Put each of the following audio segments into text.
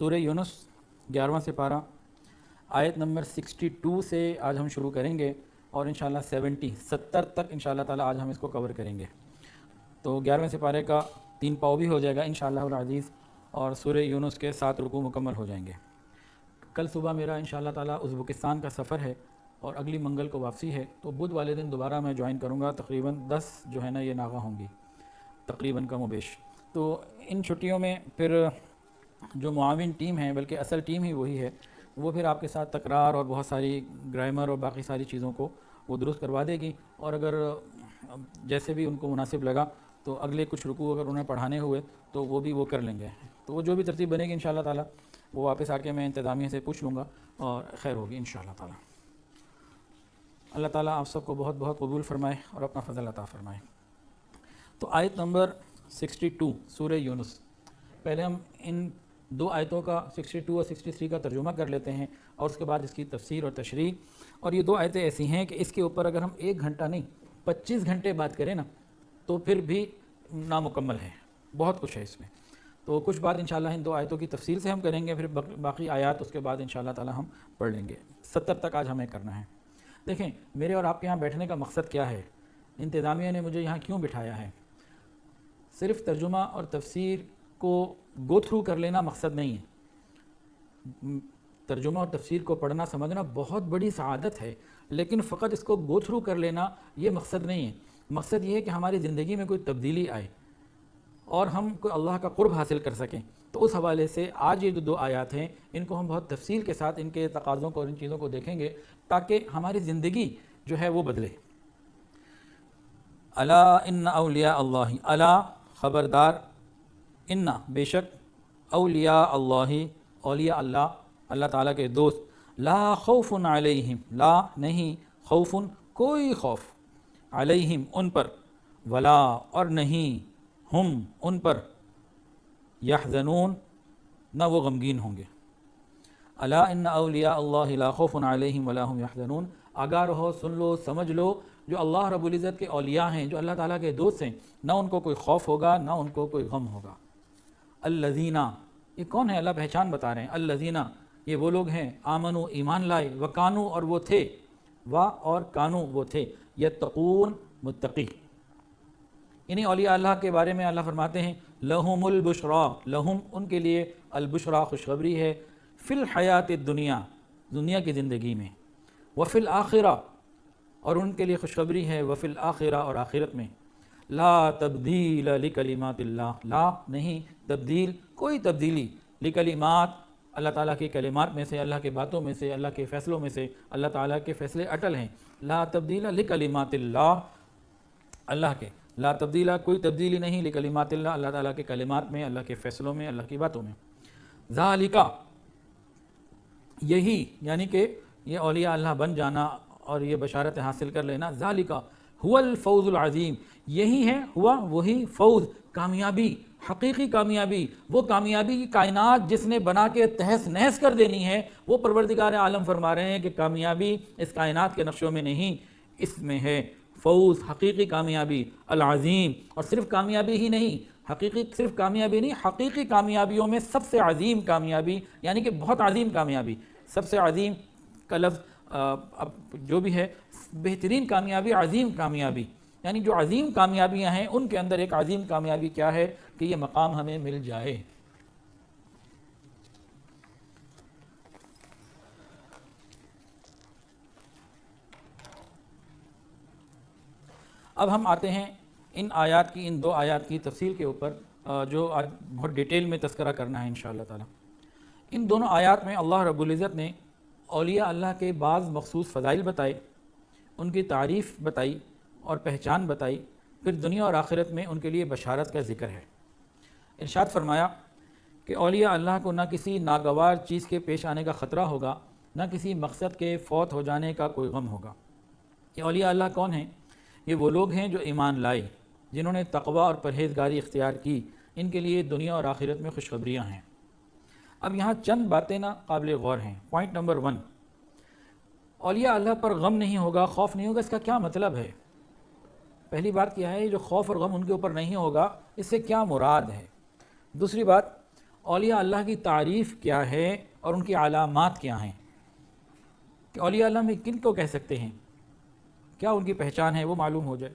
سورہ یونس 11واں سپارہ آیت نمبر 62 سے آج ہم شروع کریں گے اور انشاءاللہ 70 تک انشاءاللہ تعالی آج ہم اس کو کور کریں گے. تو 11ویں سپارے کا 3 پاؤ بھی ہو جائے گا انشاءاللہ العزیز اور سورہ یونس کے 7 رکوع مکمل ہو جائیں گے. کل صبح میرا انشاءاللہ تعالی ازبکستان کا سفر ہے اور اگلی منگل کو واپسی ہے، تو بدھ والے دن دوبارہ میں جوائن کروں گا. تقریباً 10 جو ہے نا یہ ناغہ ہوں گی تقریباً کم و بیش. تو ان چھٹیوں میں پھر جو معاون ٹیم ہے، بلکہ اصل ٹیم ہی وہی ہے، وہ پھر آپ کے ساتھ تکرار اور بہت ساری گرامر اور باقی ساری چیزوں کو وہ درست کروا دے گی، اور اگر جیسے بھی ان کو مناسب لگا تو اگلے کچھ رکوع اگر انہیں پڑھانے ہوئے تو وہ بھی وہ کر لیں گے. تو وہ جو بھی ترتیب بنے گی انشاءاللہ تعالی وہ واپس آ کے میں انتظامیہ سے پوچھ لوں گا اور خیر ہوگی انشاءاللہ تعالی. اللہ تعالیٰ آپ سب کو بہت بہت قبول فرمائے اور اپنا فضل عطا فرمائے. تو آیت نمبر 62 سورہ یونس، پہلے ہم ان 2 آیتوں کا 62 اور 63 کا ترجمہ کر لیتے ہیں اور اس کے بعد اس کی تفسیر اور تشریح. اور یہ 2 آیتیں ایسی ہیں کہ اس کے اوپر اگر ہم 1 گھنٹہ نہیں 25 گھنٹے بات کریں نا تو پھر بھی نامکمل ہے، بہت کچھ ہے اس میں. تو کچھ بات انشاءاللہ ان 2 آیتوں کی تفصیل سے ہم کریں گے، پھر باقی آیات اس کے بعد انشاءاللہ تعالی ہم پڑھ لیں گے. 70 تک آج ہمیں کرنا ہے. دیکھیں میرے اور آپ کے یہاں بیٹھنے کا مقصد کیا ہے، انتظامیہ نے مجھے یہاں کیوں بٹھایا ہے. صرف ترجمہ اور تفسیر کو گو تھرو کر لینا مقصد نہیں ہے. ترجمہ اور تفسیر کو پڑھنا سمجھنا بہت بڑی سعادت ہے، لیکن فقط اس کو گو تھرو کر لینا یہ مقصد نہیں ہے. مقصد یہ ہے کہ ہماری زندگی میں کوئی تبدیلی آئے اور ہم کوئی اللہ کا قرب حاصل کر سکیں. تو اس حوالے سے آج یہ جو 2 آیات ہیں ان کو ہم بہت تفصیل کے ساتھ ان کے تقاضوں کو اور ان چیزوں کو دیکھیں گے تاکہ ہماری زندگی جو ہے وہ بدلے. الا ان اولیاء اللہ، الا خبردار، ان بے شک، اولیاء اللہ اولیاء اللہ، اللہ تعالیٰ کے دوست، لا خوف علیہم، لا نہیں، خوف کوئی خوف، علیہم ان پر، ولا اور نہیں، ہم ان پر، یحزنون نہ وہ غمگین ہوں گے. الا ان اولیاء اللہ لا خوف علیہم ولا هم یحزنون، آگاہ رہو، سن لو، سمجھ لو، جو اللہ رب العزت کے اولیاء ہیں، جو اللہ تعالیٰ کے دوست ہیں، نہ ان کو کوئی خوف ہوگا نہ ان کو کوئی غم ہوگا. الذین، یہ کون ہے؟ اللہ پہچان بتا رہے ہیں. الذین، یہ وہ لوگ ہیں، آمنو ایمان لائے، وکانو اور وہ تھے، اور کانو وہ تھے، یتقون متقی. انہی اولیاء اللہ کے بارے میں اللہ فرماتے ہیں لہم البشرا، لہم ان کے لیے، البشرا خوشخبری ہے، فی الحیات الدنیا دنیا کی زندگی میں، وفی الآخرہ اور ان کے لیے خوشخبری ہے وفی الآخرہ اور آخرت میں. لا تبدیل لکلمات اللہ، لا نہیں، تبدیل کوئی تبدیلی، لکلمات اللہ تعالیٰ کے کلمات میں سے، اللہ کے باتوں میں سے، اللہ کے فیصلوں میں سے. اللہ تعالیٰ کے فیصلے اٹل ہیں. لا تبدیل لکلمات اللہ، اللہ کے، لا تبدیل کوئی تبدیلی نہیں، لکلمات اللہ اللہ تعالیٰ کے کلمات میں، اللہ کے فیصلوں میں، اللہ کی باتوں میں. ذالکا یہی، یعنی کہ یہ اولیاء اللہ بن جانا اور یہ بشارت حاصل کر لینا، ذالکا هو الفوز العظیم، یہی ہے، ہوا وہی، فوز کامیابی، حقیقی کامیابی، وہ کامیابی کی کائنات جس نے بنا کے تہس نہس کر دینی ہے، وہ پروردگار عالم فرما رہے ہیں کہ کامیابی اس کائنات کے نقشوں میں نہیں، اس میں ہے فوز، حقیقی کامیابی، العظیم. اور صرف کامیابی ہی نہیں، حقیقی صرف کامیابی نہیں، حقیقی کامیابیوں میں سب سے عظیم کامیابی، یعنی کہ بہت عظیم کامیابی. سب سے عظیم کا لفظ اب جو بھی ہے، بہترین کامیابی، عظیم کامیابی، یعنی جو عظیم کامیابیاں ہیں ان کے اندر ایک عظیم کامیابی کیا ہے کہ یہ مقام ہمیں مل جائے. اب ہم آتے ہیں ان آیات کی، ان 2 آیات کی تفصیل کے اوپر جو آج بہت ڈیٹیل میں تذکرہ کرنا ہے انشاءاللہ تعالی. ان دونوں آیات میں اللہ رب العزت نے اولیاء اللہ کے بعض مخصوص فضائل بتائے، ان کی تعریف بتائی اور پہچان بتائی، پھر دنیا اور آخرت میں ان کے لیے بشارت کا ذکر ہے. ارشاد فرمایا کہ اولیاء اللہ کو نہ کسی ناگوار چیز کے پیش آنے کا خطرہ ہوگا، نہ کسی مقصد کے فوت ہو جانے کا کوئی غم ہوگا. یہ اولیاء اللہ کون ہیں؟ یہ وہ لوگ ہیں جو ایمان لائے، جنہوں نے تقوی اور پرہیزگاری اختیار کی، ان کے لیے دنیا اور آخرت میں خوشخبریاں ہیں. اب یہاں چند باتیں نا قابل غور ہیں. پوائنٹ نمبر 1، اولیاء اللہ پر غم نہیں ہوگا، خوف نہیں ہوگا، اس کا کیا مطلب ہے؟ پہلی بات کیا ہے، جو خوف اور غم ان کے اوپر نہیں ہوگا، اس سے کیا مراد ہے؟ دوسری بات، اولیاء اللہ کی تعریف کیا ہے اور ان کی علامات کیا ہیں، کہ اولیاء اللہ میں کن کو کہہ سکتے ہیں، کیا ان کی پہچان ہے وہ معلوم ہو جائے۔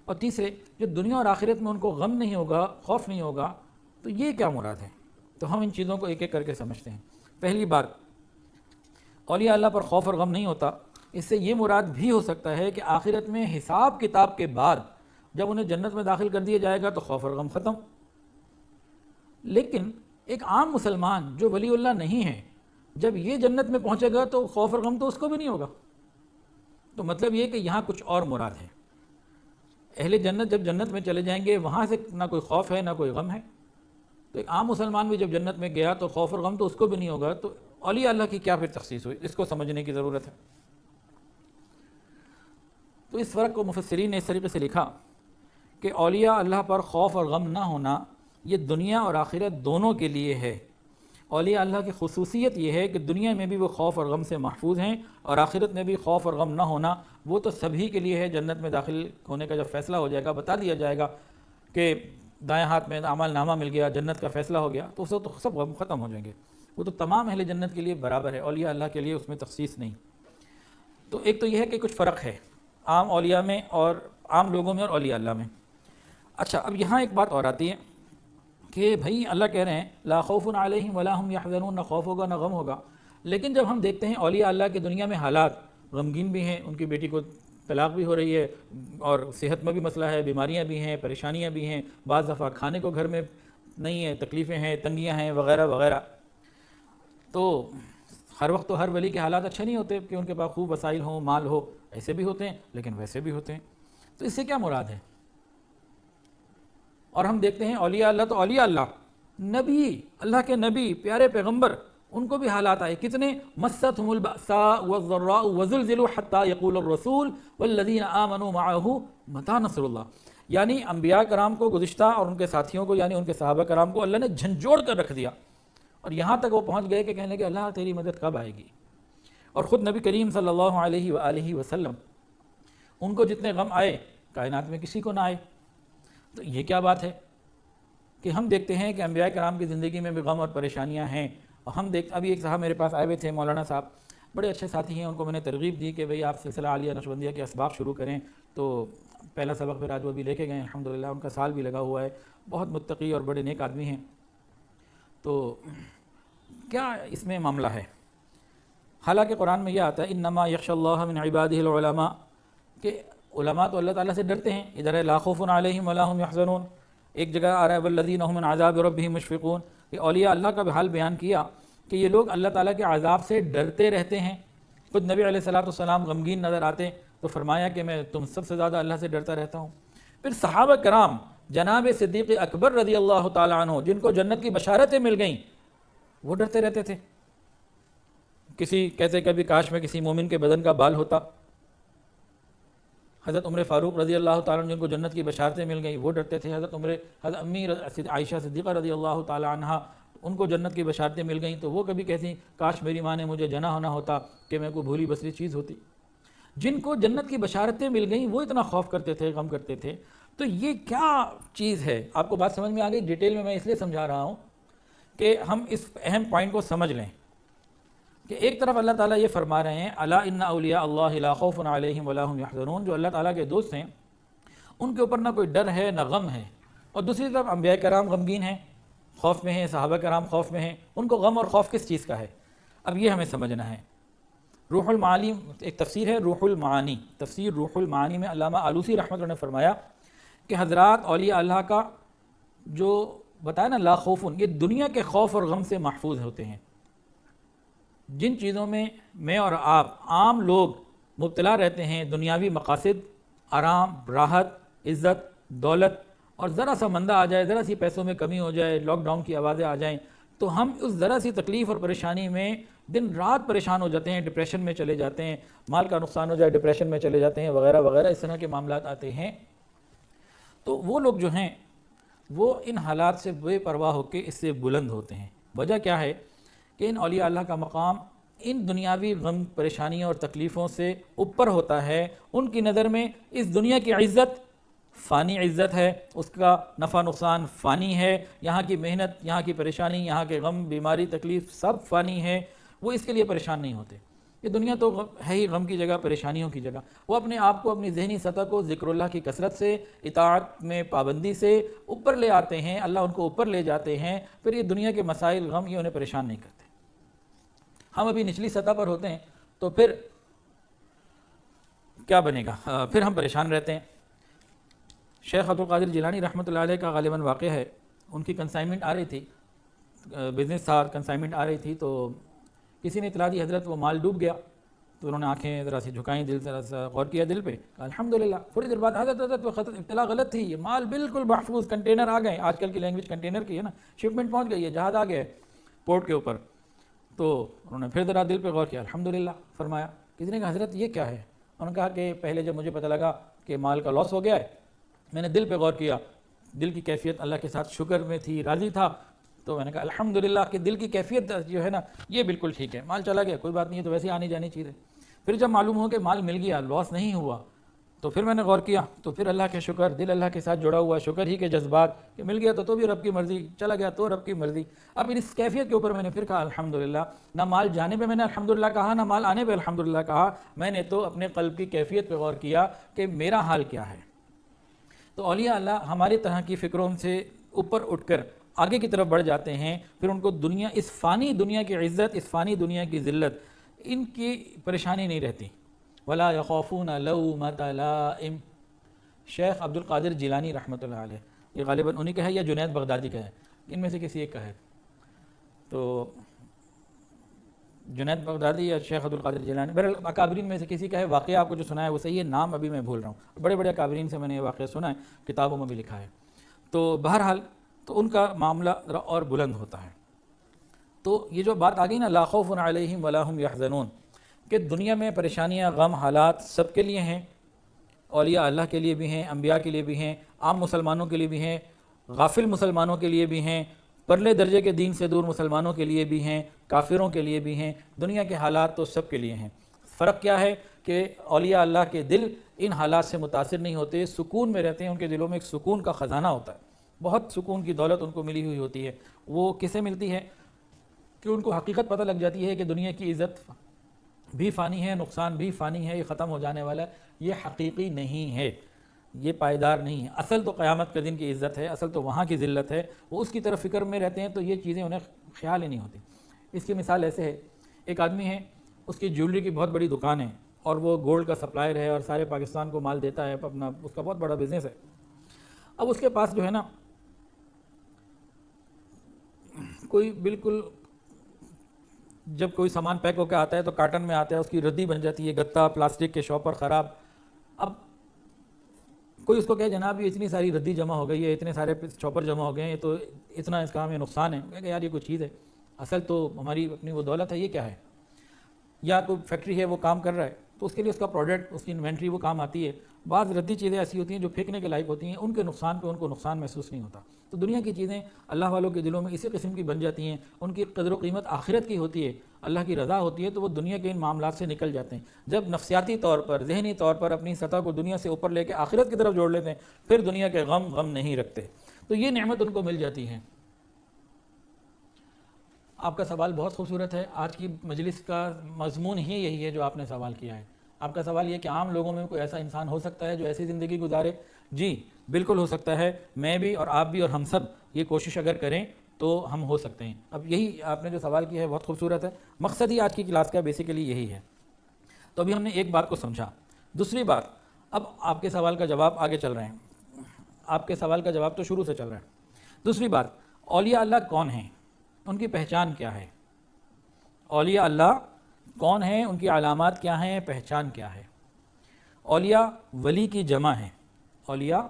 اور تیسرے، جو دنیا اور آخرت میں ان کو غم نہیں ہوگا، خوف نہیں ہوگا، تو یہ کیا مراد ہے؟ تو ہم ان چیزوں کو ایک ایک کر کے سمجھتے ہیں۔ پہلی بات، اولیاء اللہ پر خوف اور غم نہیں ہوتا، اس سے یہ مراد بھی ہو سکتا ہے کہ آخرت میں حساب کتاب کے بعد جب انہیں جنت میں داخل کر دیا جائے گا تو خوف اور غم ختم۔ لیکن ایک عام مسلمان جو ولی اللہ نہیں ہے، جب یہ جنت میں پہنچے گا تو خوف اور غم تو اس کو بھی نہیں ہوگا۔ تو مطلب یہ کہ یہاں کچھ اور مراد ہے۔ اہل جنت جب جنت میں چلے جائیں گے وہاں سے نہ کوئی خوف ہے نہ کوئی غم ہے، تو ایک عام مسلمان بھی جب جنت میں گیا تو خوف اور غم تو اس کو بھی نہیں ہوگا، تو اولیاء اللہ کی کیا پھر تخصیص ہوئی؟ اس کو سمجھنے کی ضرورت ہے۔ تو اس فرق کو مفسرین نے اس طریقے سے لکھا کہ اولیاء اللہ پر خوف اور غم نہ ہونا یہ دنیا اور آخرت دونوں کے لیے ہے۔ اولیاء اللہ کی خصوصیت یہ ہے کہ دنیا میں بھی وہ خوف اور غم سے محفوظ ہیں، اور آخرت میں بھی خوف اور غم نہ ہونا وہ تو سبھی کے لیے ہے۔ جنت میں داخل ہونے کا جب فیصلہ ہو جائے گا، بتا دیا جائے گا کہ دائیں ہاتھ میں اعمال نامہ مل گیا، جنت کا فیصلہ ہو گیا، تو اسے تو سب غم ختم ہو جائیں گے۔ وہ تو تمام اہل جنت کے لیے برابر ہے، اولیاء اللہ کے لیے اس میں تخصیص نہیں۔ تو ایک تو یہ ہے کہ کچھ فرق ہے عام اولیاء میں اور عام لوگوں میں اور اولیاء اللہ میں۔ اچھا، اب یہاں ایک بات اور آتی ہے کہ بھائی اللہ کہہ رہے ہیں لا خوف علیہم ولا هم یحزنون، نہ خوف ہوگا نہ غم ہوگا، لیکن جب ہم دیکھتے ہیں اولیاء اللہ کے دنیا میں حالات غمگین بھی ہیں، ان کی بیٹی کو طلاق بھی ہو رہی ہے، اور صحت میں بھی مسئلہ ہے، بیماریاں بھی ہیں، پریشانیاں بھی ہیں، بعض دفعہ کھانے کو گھر میں نہیں ہے، تکلیفیں ہیں، تنگیاں ہیں وغیرہ وغیرہ۔ تو ہر وقت تو ہر ولی کے حالات اچھے نہیں ہوتے کہ ان کے پاس خوب وسائل ہوں، مال ہو، ایسے بھی ہوتے ہیں لیکن ویسے بھی ہوتے ہیں۔ تو اس سے کیا مراد ہے؟ اور ہم دیکھتے ہیں اولیاء اللہ تو اولیاء اللہ، نبی اللہ کے نبی پیارے پیغمبر، ان کو بھی حالات آئے کتنے، مستهم البأساء والضراء وزلزلوا حتى يقول الرسول والذين آمنوا معه متى نصر اللہ۔ یعنی انبیاء کرام کو گزشتہ اور ان کے ساتھیوں کو، یعنی ان کے صحابہ کرام کو اللہ نے جھنجھوڑ کر رکھ دیا، اور یہاں تک وہ پہنچ گئے کہ کہنے کہ اللہ تیری مدد کب آئے گی۔ اور خود نبی کریم صلی اللہ علیہ وآلہ وسلم، ان کو جتنے غم آئے کائنات میں کسی کو نہ آئے۔ تو یہ کیا بات ہے کہ ہم دیکھتے ہیں کہ انبیاء کرام کی زندگی میں بھی غم اور پریشانیاں ہیں، اور ہم ابھی ایک صاحب میرے پاس آئے ہوئے تھے، مولانا صاحب، بڑے اچھے ساتھی ہیں، ان کو میں نے ترغیب دی کہ بھئی آپ سلسلہ عالیہ نقشبندیہ کے اسباق شروع کریں، تو پہلا سبق پھر آج وہ بھی لے کے گئے، الحمدللہ ان کا سال بھی لگا ہوا ہے، بہت متقی اور بڑے نیک آدمی ہیں۔ تو کیا اس میں معاملہ ہے؟ حالانکہ قرآن میں یہ آتا ہے انما یخشی اللہ من عبادہ العلماء، کہ علماء تو اللہ تعالیٰ سے ڈرتے ہیں۔ ادھر ہے لا خوف علیہم ولا هم یحزنون، ایک جگہ آ رہا ہے والذین هم من عذاب ربهم مشفقون، کہ اولیاء اللہ کا بھی حال بیان کیا کہ یہ لوگ اللہ تعالیٰ کے عذاب سے ڈرتے رہتے ہیں۔ خود نبی علیہ السلام غمگین نظر آتے تو فرمایا کہ میں تم سب سے زیادہ اللہ سے ڈرتا رہتا ہوں۔ پھر صحابہ کرام جناب صدیق اکبر رضی اللہ تعالیٰ عنہ، جن کو جنت کی بشارتیں مل گئیں، وہ ڈرتے رہتے تھے۔ کسی کہتے کبھی کاش میں کسی مومن کے بدن کا بال ہوتا۔ حضرت عمر فاروق رضی اللہ تعالیٰ عنہ، جن کو جنت کی بشارتیں مل گئیں، وہ ڈرتے تھے۔ حضرت امی عائشہ صدیقہ رضی اللہ تعالیٰ عنہ، ان کو جنت کی بشارتیں مل گئیں تو وہ کبھی کہتی کاش میری ماں نے مجھے جنا ہونا ہوتا کہ میں کوئی بھولی بسری چیز ہوتی۔ جن کو جنت کی بشارتیں مل گئیں وہ اتنا خوف کرتے تھے، غم کرتے تھے۔ تو یہ کیا چیز ہے؟ آپ کو بات سمجھ میں آ گئی؟ ڈیٹیل میں اس لیے سمجھا رہا ہوں کہ ہم اس اہم پوائنٹ کو سمجھ لیں کہ ایک طرف اللہ تعالیٰ یہ فرما رہے ہیں الا ان اولیاء اللہ لا خوف علیہم ولا هم یحزنون، جو اللہ تعالیٰ کے دوست ہیں ان کے اوپر نہ کوئی ڈر ہے نہ غم ہے، اور دوسری طرف انبیاء کرام غمگین ہیں، خوف میں ہیں، صحابہ کرام خوف میں ہیں، ان کو غم اور خوف کس چیز کا ہے؟ اب یہ ہمیں سمجھنا ہے۔ روح المعانی ایک تفسیر ہے، روح المعانی، تفسیر روح المعانی میں علامہ آلوسی رحمۃ اللہ نے فرمایا کہ حضرات اولیاء اللہ کا جو بتایا نا لا خوفن، یہ دنیا کے خوف اور غم سے محفوظ ہوتے ہیں۔ جن چیزوں میں اور آپ عام لوگ مبتلا رہتے ہیں، دنیاوی مقاصد، آرام، راحت، عزت، دولت، اور ذرا سا مندہ آ جائے، ذرا سی پیسوں میں کمی ہو جائے، لاک ڈاؤن کی آوازیں آ جائیں، تو ہم اس ذرا سی تکلیف اور پریشانی میں دن رات پریشان ہو جاتے ہیں، ڈپریشن میں چلے جاتے ہیں، مال کا نقصان ہو جائے ڈپریشن میں چلے جاتے ہیں، وغیرہ وغیرہ اس طرح کے معاملات آتے ہیں۔ تو وہ لوگ جو ہیں وہ ان حالات سے بے پرواہ ہو کے اس سے بلند ہوتے ہیں۔ وجہ کیا ہے کہ ان اولیاء اللہ کا مقام ان دنیاوی غم پریشانیوں اور تکلیفوں سے اوپر ہوتا ہے۔ ان کی نظر میں اس دنیا کی عزت فانی عزت ہے، اس کا نفع نقصان فانی ہے، یہاں کی محنت، یہاں کی پریشانی، یہاں کے غم، بیماری، تکلیف سب فانی ہے، وہ اس کے لیے پریشان نہیں ہوتے۔ یہ دنیا تو ہے ہی غم کی جگہ، پریشانیوں کی جگہ۔ وہ اپنے آپ کو، اپنی ذہنی سطح کو ذکر اللہ کی کثرت سے، اطاعت میں پابندی سے اوپر لے آتے ہیں، اللہ ان کو اوپر لے جاتے ہیں، پھر یہ دنیا کے مسائل، غم یہ انہیں پریشان نہیں کرتے۔ ہم ابھی نچلی سطح پر ہوتے ہیں تو پھر کیا بنے گا؟ پھر ہم پریشان رہتے ہیں۔ شیخ عبدالقادر جیلانی رحمۃ اللہ علیہ کا غالباً واقعہ ہے، ان کی کنسائنمنٹ آ رہی تھی، بزنس تھا، کنسائنمنٹ آ رہی تھی، تو کسی نے اطلاع دی حضرت وہ مال ڈوب گیا، تو انہوں نے آنکھیں ذرا سی جھکائیں، دل ذرا سا غور کیا دل پہ، الحمدللہ۔ تھوڑی دیر بعد حضرت وہ اطلاع غلط تھی، یہ مال بالکل محفوظ، کنٹینر آ گئے، آج کل کی لینگویج کنٹینر کی ہے نا، شپمنٹ پہنچ گئی ہے، جہاز آ گیا پورٹ کے اوپر۔ تو انہوں نے پھر ذرا دل پہ غور کیا، الحمدللہ فرمایا۔ کسی نے کہا حضرت یہ کیا ہے؟ انہوں نے کہا کہ پہلے جب مجھے پتہ لگا کہ مال کا لاس ہو گیا ہے، میں نے دل پہ غور کیا، دل کی کیفیت اللہ کے ساتھ شکر میں تھی، راضی تھا، تو میں نے کہا الحمدللہ کہ دل کی کیفیت جو ہے نا یہ بالکل ٹھیک ہے، مال چلا گیا کوئی بات نہیں ہے، تو ویسے آنی جانی چیز ہے۔ پھر جب معلوم ہو کہ مال مل گیا، لاس نہیں ہوا، تو پھر میں نے غور کیا، تو پھر اللہ کے شکر، دل اللہ کے ساتھ جڑا ہوا، شکر ہی کے جذبات کہ مل گیا تو بھی رب کی مرضی، چلا گیا تو رب کی مرضی۔ اب اس کیفیت کے اوپر میں نے پھر کہا الحمدللہ، نہ مال جانے پہ میں نے الحمدللہ کہا، نہ مال آنے پہ الحمدللہ کہا، میں نے تو اپنے قلب کی کیفیت پہ غور کیا کہ میرا حال کیا ہے۔ تو اولیاء اللہ ہماری طرح کی فکروں سے اوپر اٹھ کر آگے کی طرف بڑھ جاتے ہیں، پھر ان کو دنیا، اس فانی دنیا کی عزت، اس فانی دنیا کی ذلت، ان کی پریشانی نہیں رہتی۔ وَلَا يَخَافُونَ لَوْمَةَ لَائِمٍ، شیخ عبدالقادر جیلانی رحمۃ اللہ علیہ، یہ غالباً انہی کا ہے یا جنید بغدادی کا ہے، ان میں سے کسی ایک کا ہے۔ تو جنید بغدادی یا شیخ عبدالقادر جیلانی، بہرحال اکابرین میں سے کسی کا ہے۔ واقعہ آپ کو جو سنا ہے وہ صحیح ہے، نام ابھی میں بھول رہا ہوں، بڑے بڑے اکابرین سے میں نے یہ واقعہ سنا ہے، کتابوں میں بھی لکھا ہے۔ تو بہرحال تو ان کا معاملہ اور بلند ہوتا ہے۔ تو یہ جو بات آ گئی نا، لا خوف علیہم ولا هم یحزنون، کہ دنیا میں پریشانیاں، غم، حالات سب کے لیے ہیں، اولیاء اللہ کے لیے بھی ہیں، انبیاء کے لیے بھی ہیں، عام مسلمانوں کے لیے بھی ہیں، غافل مسلمانوں کے لیے بھی ہیں، پرلے درجے کے دین سے دور مسلمانوں کے لیے بھی ہیں، کافروں کے لیے بھی ہیں، دنیا کے حالات تو سب کے لیے ہیں۔ فرق کیا ہے کہ اولیاء اللہ کے دل ان حالات سے متاثر نہیں ہوتے، سکون میں رہتے ہیں، ان کے دلوں میں ایک سکون کا خزانہ ہوتا ہے، بہت سکون کی دولت ان کو ملی ہوئی ہوتی ہے۔ وہ کسے ملتی ہے؟ کہ ان کو حقیقت پتہ لگ جاتی ہے کہ دنیا کی عزت بھی فانی ہے، نقصان بھی فانی ہے، یہ ختم ہو جانے والا ہے، یہ حقیقی نہیں ہے، یہ پائیدار نہیں ہے۔ اصل تو قیامت کے دن کی عزت ہے، اصل تو وہاں کی ذلت ہے، وہ اس کی طرف فکر میں رہتے ہیں تو یہ چیزیں انہیں خیال ہی نہیں ہوتی۔ اس کی مثال ایسے ہے، ایک آدمی ہے، اس کی جیولری کی بہت بڑی دکان ہے اور وہ گولڈ کا سپلائر ہے اور سارے پاکستان کو مال دیتا ہے اپنا، اس کا بہت بڑا بزنس ہے۔ اب اس کے پاس جو ہے نا کوئی بالکل، جب کوئی سامان پیک ہو کے آتا ہے تو کارٹن میں آتا ہے، اس کی ردی بن جاتی ہے، گتا پلاسٹک کے شاپر خراب۔ اب کوئی اس کو کہے جناب یہ اتنی ساری ردی جمع ہو گئی ہے، اتنے سارے شاپر جمع ہو گئے ہیں، یہ تو اتنا اس کا ہمیں نقصان ہے، کہ یار یہ کوئی چیز ہے، اصل تو ہماری اپنی وہ دولت ہے، یہ کیا ہے؟ یا کوئی فیکٹری ہے وہ کام کر رہا ہے تو اس کے لیے اس کا پروڈکٹ، اس کی انوینٹری وہ کام آتی ہے۔ بعض ردی چیزیں ایسی ہوتی ہیں جو پھینکنے کے لائق ہوتی ہیں، ان کے نقصان پہ ان کو نقصان محسوس نہیں ہوتا۔ تو دنیا کی چیزیں اللہ والوں کے دلوں میں اسی قسم کی بن جاتی ہیں، ان کی قدر و قیمت آخرت کی ہوتی ہے، اللہ کی رضا ہوتی ہے، تو وہ دنیا کے ان معاملات سے نکل جاتے ہیں۔ جب نفسیاتی طور پر، ذہنی طور پر اپنی سطح کو دنیا سے اوپر لے کے آخرت کی طرف جوڑ لیتے ہیں، پھر دنیا کے غم نہیں رکھتے، تو یہ نعمت ان کو مل جاتی ہے۔ آپ کا سوال بہت خوبصورت ہے، آج کی مجلس کا مضمون ہی یہی ہے جو آپ نے سوال کیا ہے۔ آپ کا سوال یہ کہ عام لوگوں میں کوئی ایسا انسان ہو سکتا ہے جو ایسی زندگی گزارے؟ جی بالکل ہو سکتا ہے، میں بھی اور آپ بھی اور ہم سب یہ کوشش اگر کریں تو ہم ہو سکتے ہیں۔ اب یہی آپ نے جو سوال کیا ہے بہت خوبصورت ہے، مقصد ہی آج کی کلاس کا بیسیکلی یہی ہے۔ تو ابھی ہم نے ایک بات کو سمجھا۔ دوسری بات، اب آپ کے سوال کا جواب آگے چل رہے ہیں، آپ کے سوال کا جواب تو شروع سے چل رہا ہے۔ دوسری بات، اولیاء اللہ کون ہیں، ان کی پہچان کیا ہے؟ اولیاء اللہ کون ہیں، ان کی علامات کیا ہیں، پہچان کیا ہے؟ اولیاء ولی کی جمع ہے، اولیاء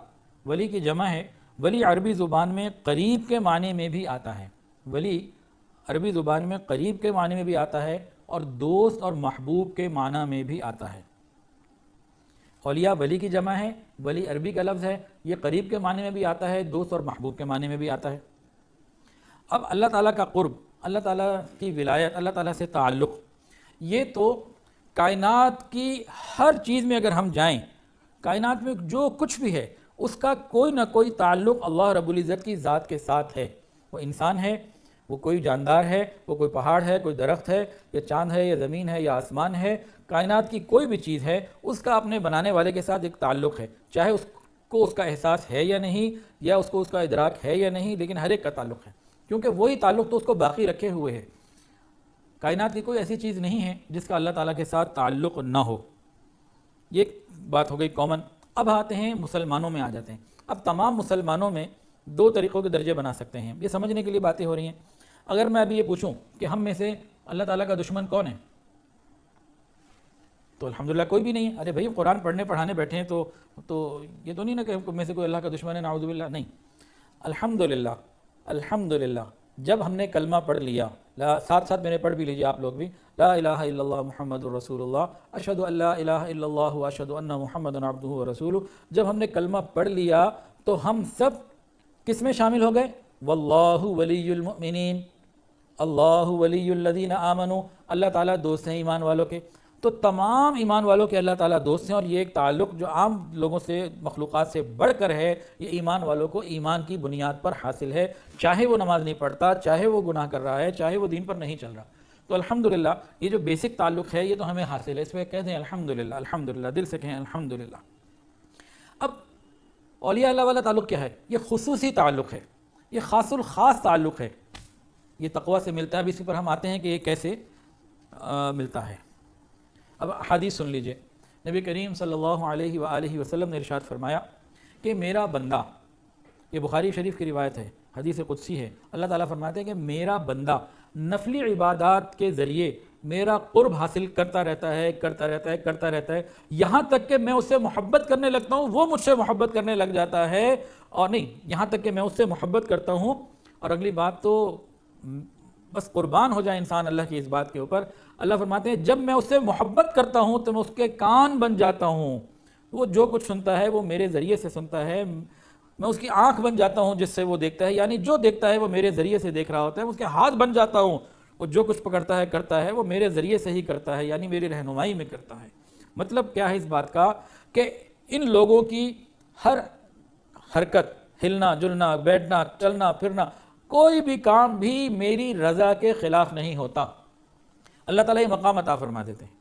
ولی کی جمع ہے۔ ولی عربی زبان میں قریب کے معنی میں بھی آتا ہے، ولی عربی زبان میں قریب کے معنی میں بھی آتا ہے اور دوست اور محبوب کے معنی میں بھی آتا ہے۔ اولیاء ولی کی جمع ہے، ولی عربی کا لفظ ہے، یہ قریب کے معنی میں بھی آتا ہے، دوست اور محبوب کے معنی میں بھی آتا ہے۔ اب اللہ تعالیٰ کا قرب، اللہ تعالیٰ کی ولایت، اللہ تعالیٰ سے تعلق، یہ تو کائنات کی ہر چیز میں اگر ہم جائیں، کائنات میں جو کچھ بھی ہے اس کا کوئی نہ کوئی تعلق اللہ رب العزت کی ذات کے ساتھ ہے. وہ انسان ہے، وہ کوئی جاندار ہے، وہ کوئی پہاڑ ہے، کوئی درخت ہے، یا چاند ہے، یا زمین ہے، یا آسمان ہے، کائنات کی کوئی بھی چیز ہے، اس کا اپنے بنانے والے کے ساتھ ایک تعلق ہے. چاہے اس کو اس کا احساس ہے یا نہیں، یا اس کو اس کا ادراک ہے یا نہیں، لیکن ہر ایک کا تعلق ہے، کیونکہ وہی تعلق تو اس کو باقی رکھے ہوئے ہے. کائنات کی کوئی ایسی چیز نہیں ہے جس کا اللہ تعالیٰ کے ساتھ تعلق نہ ہو. یہ بات ہو گئی کامن. اب آتے ہیں مسلمانوں میں، آ جاتے ہیں. اب تمام مسلمانوں میں دو طریقوں کے درجے بنا سکتے ہیں. یہ سمجھنے کے لیے باتیں ہو رہی ہیں. اگر میں ابھی یہ پوچھوں کہ ہم میں سے اللہ تعالیٰ کا دشمن کون ہے، تو الحمدللہ کوئی بھی نہیں ہے. ارے بھائی قرآن پڑھنے پڑھانے بیٹھے ہیں تو یہ تو نہیں نا کہ ہم میں سے کوئی اللہ کا دشمن ہے، نعوذ باللہ. نہیں، الحمدللہ الحمدللہ جب ہم نے کلمہ پڑھ لیا، ساتھ ساتھ میں نے پڑھ بھی لیجیے آپ لوگ بھی، لا الہ الا اللہ محمد الرسول اللہ اشہد ان لا الہ الا اللہ واشہد ان محمد عبدہ ورسولہ. جب ہم نے کلمہ پڑھ لیا تو ہم سب کس میں شامل ہو گئے؟ واللہ ولی المؤمنین، اللہ ولی الذین آمنوا، اللہ تعالیٰ دوست ہیں ایمان والوں کے. تو تمام ایمان والوں کے اللہ تعالیٰ دوست ہیں، اور یہ ایک تعلق جو عام لوگوں سے، مخلوقات سے بڑھ کر ہے، یہ ایمان والوں کو ایمان کی بنیاد پر حاصل ہے، چاہے وہ نماز نہیں پڑھتا، چاہے وہ گناہ کر رہا ہے، چاہے وہ دین پر نہیں چل رہا. تو الحمدللہ یہ جو بیسک تعلق ہے یہ تو ہمیں حاصل ہے. اس پہ کہہ دیں الحمدللہ، الحمدللہ، دل سے کہیں الحمدللہ. اب اولیاء اللہ والا تعلق کیا ہے؟ یہ خصوصی تعلق ہے، یہ خاص الخاص تعلق ہے. یہ تقویٰ سے ملتا ہے. اب اسی پر ہم آتے ہیں کہ یہ کیسے ملتا ہے. اب حدیث سن لیجئے. نبی کریم صلی اللہ علیہ وآلہ وسلم نے ارشاد فرمایا کہ میرا بندہ، یہ بخاری شریف کی روایت ہے، حدیث قدسی ہے. اللہ تعالیٰ فرماتے ہیں کہ میرا بندہ نفلی عبادات کے ذریعے میرا قرب حاصل کرتا رہتا ہے، کرتا رہتا ہے، کرتا رہتا ہے، یہاں تک کہ میں اس سے محبت کرنے لگتا ہوں، وہ مجھ سے محبت کرنے لگ جاتا ہے. اور نہیں، یہاں تک کہ میں اس سے محبت کرتا ہوں. اور اگلی بات تو بس قربان ہو جائے انسان اللہ کی اس بات کے اوپر. اللہ فرماتے ہیں جب میں اس سے محبت کرتا ہوں تو میں اس کے کان بن جاتا ہوں. وہ جو کچھ سنتا ہے وہ میرے ذریعے سے سنتا ہے. میں اس کی آنکھ بن جاتا ہوں جس سے وہ دیکھتا ہے، یعنی جو دیکھتا ہے وہ میرے ذریعے سے دیکھ رہا ہوتا ہے. اس کے ہاتھ بن جاتا ہوں، وہ جو کچھ پکڑتا ہے کرتا ہے وہ میرے ذریعے سے ہی کرتا ہے، یعنی میری رہنمائی میں کرتا ہے. مطلب کیا ہے اس بات کا کہ ان لوگوں کی ہر حرکت، ہلنا جلنا، بیٹھنا، چلنا پھرنا، کوئی بھی کام بھی میری رضا کے خلاف نہیں ہوتا. اللہ تعالیٰ یہ مقام عطا فرما دیتے ہیں.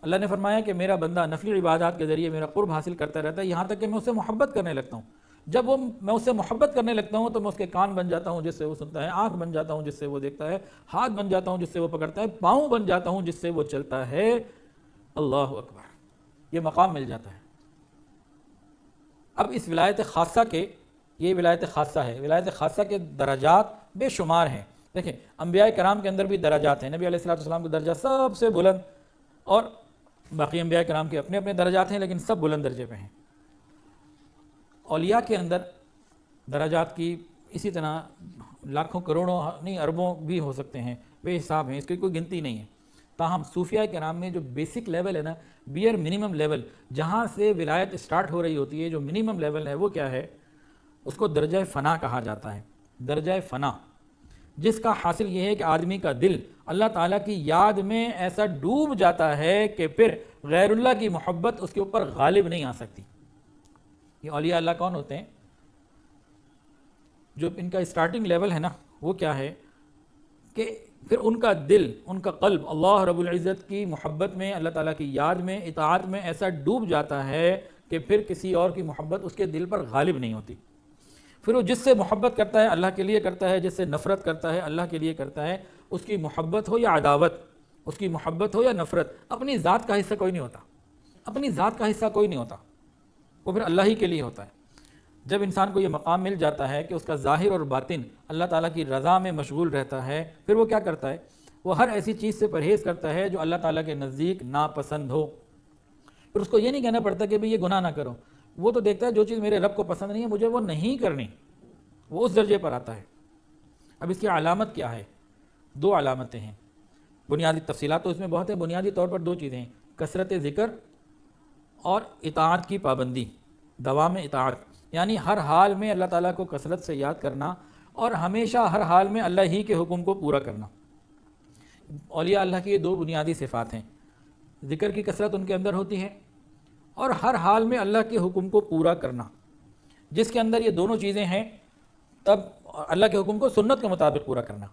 اللہ نے فرمایا کہ میرا بندہ نفلی عبادات کے ذریعے میرا قرب حاصل کرتا رہتا ہے، یہاں تک کہ میں اس سے محبت کرنے لگتا ہوں. جب میں اس سے محبت کرنے لگتا ہوں تو میں اس کے کان بن جاتا ہوں جس سے وہ سنتا ہے، آنکھ بن جاتا ہوں جس سے وہ دیکھتا ہے، ہاتھ بن جاتا ہوں جس سے وہ پکڑتا ہے، پاؤں بن جاتا ہوں جس سے وہ چلتا ہے. اللہ اکبر، یہ مقام مل جاتا ہے. اب اس ولایت خاصہ کے، یہ ولایت خاصہ ہے، ولایت خاصہ کے درجات بے شمار ہیں. دیکھیں انبیاء کرام کے اندر بھی درجات ہیں. نبی علیہ السلام کا درجہ سب سے بلند، اور باقی انبیاء کرام کے اپنے اپنے درجات ہیں، لیکن سب بلند درجے پہ ہیں. اولیاء کے اندر درجات کی اسی طرح لاکھوں کروڑوں نہیں اربوں بھی ہو سکتے ہیں، بے حساب ہیں، اس کی کوئی گنتی نہیں ہے. تاہم صوفیاء کرام میں جو بیسک لیول ہے نا، بیئر منیمم لیول، جہاں سے ولایت اسٹارٹ ہو رہی ہوتی ہے، جو منیمم لیول ہے وہ کیا ہے؟ اس کو درجہ فنا کہا جاتا ہے. درجہ فنا، جس کا حاصل یہ ہے کہ آدمی کا دل اللہ تعالیٰ کی یاد میں ایسا ڈوب جاتا ہے کہ پھر غیر اللہ کی محبت اس کے اوپر غالب نہیں آ سکتی. یہ اولیاء اللہ کون ہوتے ہیں؟ جو ان کا اسٹارٹنگ لیول ہے نا، وہ کیا ہے کہ پھر ان کا دل، ان کا قلب اللہ رب العزت کی محبت میں، اللہ تعالیٰ کی یاد میں، اطاعت میں ایسا ڈوب جاتا ہے کہ پھر کسی اور کی محبت اس کے دل پر غالب نہیں ہوتی. پھر وہ جس سے محبت کرتا ہے اللہ کے لیے کرتا ہے، جس سے نفرت کرتا ہے اللہ کے لیے کرتا ہے. اس کی محبت ہو یا عداوت، اس کی محبت ہو یا نفرت، اپنی ذات کا حصہ کوئی نہیں ہوتا. اپنی ذات کا حصہ کوئی نہیں ہوتا، وہ پھر اللہ ہی کے لیے ہوتا ہے. جب انسان کو یہ مقام مل جاتا ہے کہ اس کا ظاہر اور باطن اللہ تعالیٰ کی رضا میں مشغول رہتا ہے، پھر وہ کیا کرتا ہے؟ وہ ہر ایسی چیز سے پرہیز کرتا ہے جو اللہ تعالیٰ کے نزدیک ناپسند ہو. پھر اس کو یہ نہیں کہنا پڑتا کہ بھئی یہ گناہ نہ کرو. وہ تو دیکھتا ہے جو چیز میرے رب کو پسند نہیں ہے مجھے وہ نہیں کرنی، وہ اس درجے پر آتا ہے. اب اس کی علامت کیا ہے؟ دو علامتیں ہیں. بنیادی تفصیلات تو اس میں بہت ہے، بنیادی طور پر دو چیزیں ہیں: کثرت ذکر اور اطاعت کی پابندی، دوام اطاعت، یعنی ہر حال میں اللہ تعالیٰ کو کثرت سے یاد کرنا اور ہمیشہ ہر حال میں اللہ ہی کے حکم کو پورا کرنا. اولیاء اللہ کی یہ دو بنیادی صفات ہیں. ذکر کی کثرت ان کے اندر ہوتی ہے، اور ہر حال میں اللہ کے حکم کو پورا کرنا. جس کے اندر یہ دونوں چیزیں ہیں تب اللہ کے حکم کو سنت کے مطابق پورا کرنا.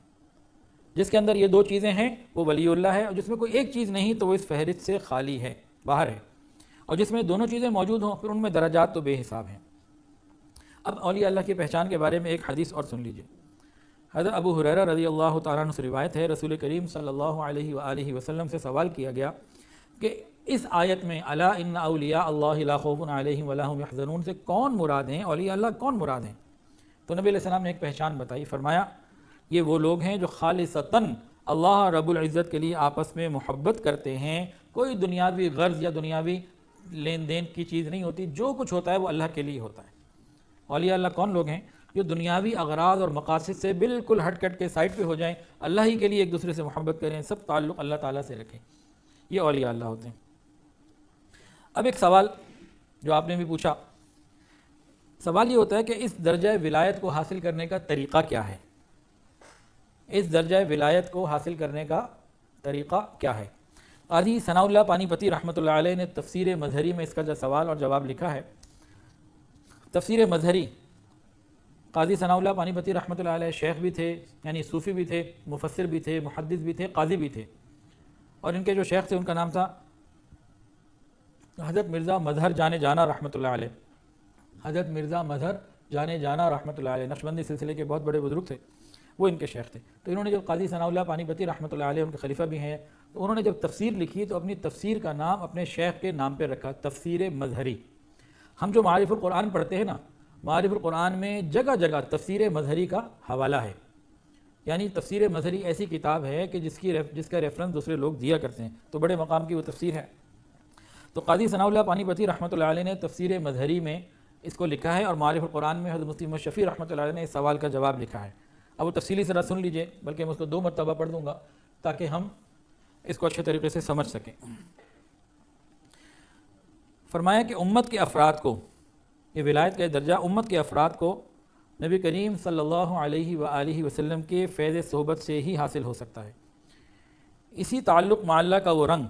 جس کے اندر یہ دو چیزیں ہیں وہ ولی اللہ ہے, اور جس میں کوئی ایک چیز نہیں تو وہ اس فہرست سے خالی ہے, باہر ہے. اور جس میں دونوں چیزیں موجود ہوں پھر ان میں درجات تو بے حساب ہیں. اب اولیاء اللہ کی پہچان کے بارے میں ایک حدیث اور سن لیجئے. حضرت ابو ہریرہ رضی اللہ تعالیٰ عنہ سے روایت ہے, رسول کریم صلی اللہ علیہ وآلہ وسلم سے سوال کیا گیا کہ اس آیت میں الا ان اولیاء اللہ لا خوف علیہم ولا هم یحزنون سے کون مراد ہیں, اولیاء اللہ کون مراد ہیں؟ تو نبی علیہ السلام نے ایک پہچان بتائی, فرمایا یہ وہ لوگ ہیں جو خالصتاً اللہ رب العزت کے لیے آپس میں محبت کرتے ہیں, کوئی دنیاوی غرض یا دنیاوی لین دین کی چیز نہیں ہوتی, جو کچھ ہوتا ہے وہ اللہ کے لیے ہوتا ہے. اولیاء اللہ کون لوگ ہیں؟ جو دنیاوی اغراض اور مقاصد سے بالکل ہٹ کٹ کے سائڈ پہ ہو جائیں, اللہ ہی کے لیے ایک دوسرے سے محبت کریں, سب تعلق اللہ تعالیٰ سے رکھیں, یہ اولیاء اللہ ہوتے ہیں. اب ایک سوال جو آپ نے بھی پوچھا, سوال یہ ہوتا ہے کہ اس درجہ ولایت کو حاصل کرنے کا طریقہ کیا ہے؟ اس درجہ ولایت کو حاصل کرنے کا طریقہ کیا ہے؟ قاضی ثناء اللہ پانی پتی رحمۃ اللہ علیہ نے تفسیر مظہری میں اس کا جو سوال اور جواب لکھا ہے. تفسیر مظہری, قاضی ثناء اللہ پانی پتی رحمۃ اللہ علیہ شیخ بھی تھے, یعنی صوفی بھی تھے, مفسر بھی تھے, محدث بھی تھے, قاضی بھی تھے, اور ان کے جو شیخ تھے ان کا نام تھا حضرت مرزا مظہر جانے جانا رحمۃ اللہ علیہ. حضرت مرزا مظہر جانے جانا رحمۃ اللہ علیہ نقشبندی سلسلے کے بہت بڑے بزرگ تھے, وہ ان کے شیخ تھے. تو انہوں نے جب قاضی ثناء اللہ پانی پتی رحمۃ اللہ علیہ, ان کے خلیفہ بھی ہیں, تو انہوں نے جب تفسیر لکھی تو اپنی تفسیر کا نام اپنے شیخ کے نام پہ رکھا, تفسیر مظہری. ہم جو معارف القرآن پڑھتے ہیں نا, معارف القرآن میں جگہ جگہ تفسیر مظہری کا حوالہ ہے, یعنی تفسیر مظہری ایسی کتاب ہے کہ جس کا ریفرنس دوسرے لوگ دیا کرتے ہیں, تو بڑے مقام کی وہ تفسیر ہے. تو قاضی ثناء اللہ پانی پتی رحمۃ اللہ علیہ نے تفسیر مظہری میں اس کو لکھا ہے, اور معارف القرآن میں حضرت مفتی شفیع رحمۃ اللہ علیہ نے اس سوال کا جواب لکھا ہے. اب وہ تفصیلی ذرا سن لیجئے, بلکہ میں اس کو 2 مرتبہ پڑھ دوں گا تاکہ ہم اس کو اچھے طریقے سے سمجھ سکیں. فرمایا کہ امت کے افراد کو, یہ ولایت کا درجہ امت کے افراد کو نبی کریم صلی اللہ علیہ وآلہ وسلم کے فیض صحبت سے ہی حاصل ہو سکتا ہے. اسی تعلق مع اللہ کا وہ رنگ,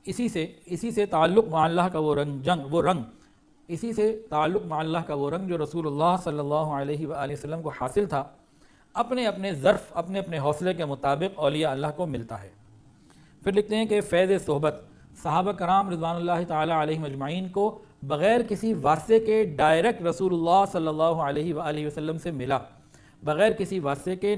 اسی سے تعلق مع اللہ کا وہ رنگ اسی سے تعلق مع اللہ کا وہ رنگ جو رسول اللہ صلی اللہ علیہ وآلہ وسلم کو حاصل تھا, اپنے اپنے ظرف, اپنے اپنے حوصلے کے مطابق اولیاء اللہ کو ملتا ہے. پھر لکھتے ہیں کہ فیض صحبت صحابہ کرام رضوان اللہ تعالی علیہم اجمعین کو بغیر کسی واسطے کے ڈائریکٹ رسول اللہ صلی اللہ علیہ وآلہ وسلم سے ملا, بغیر کسی واسطے کے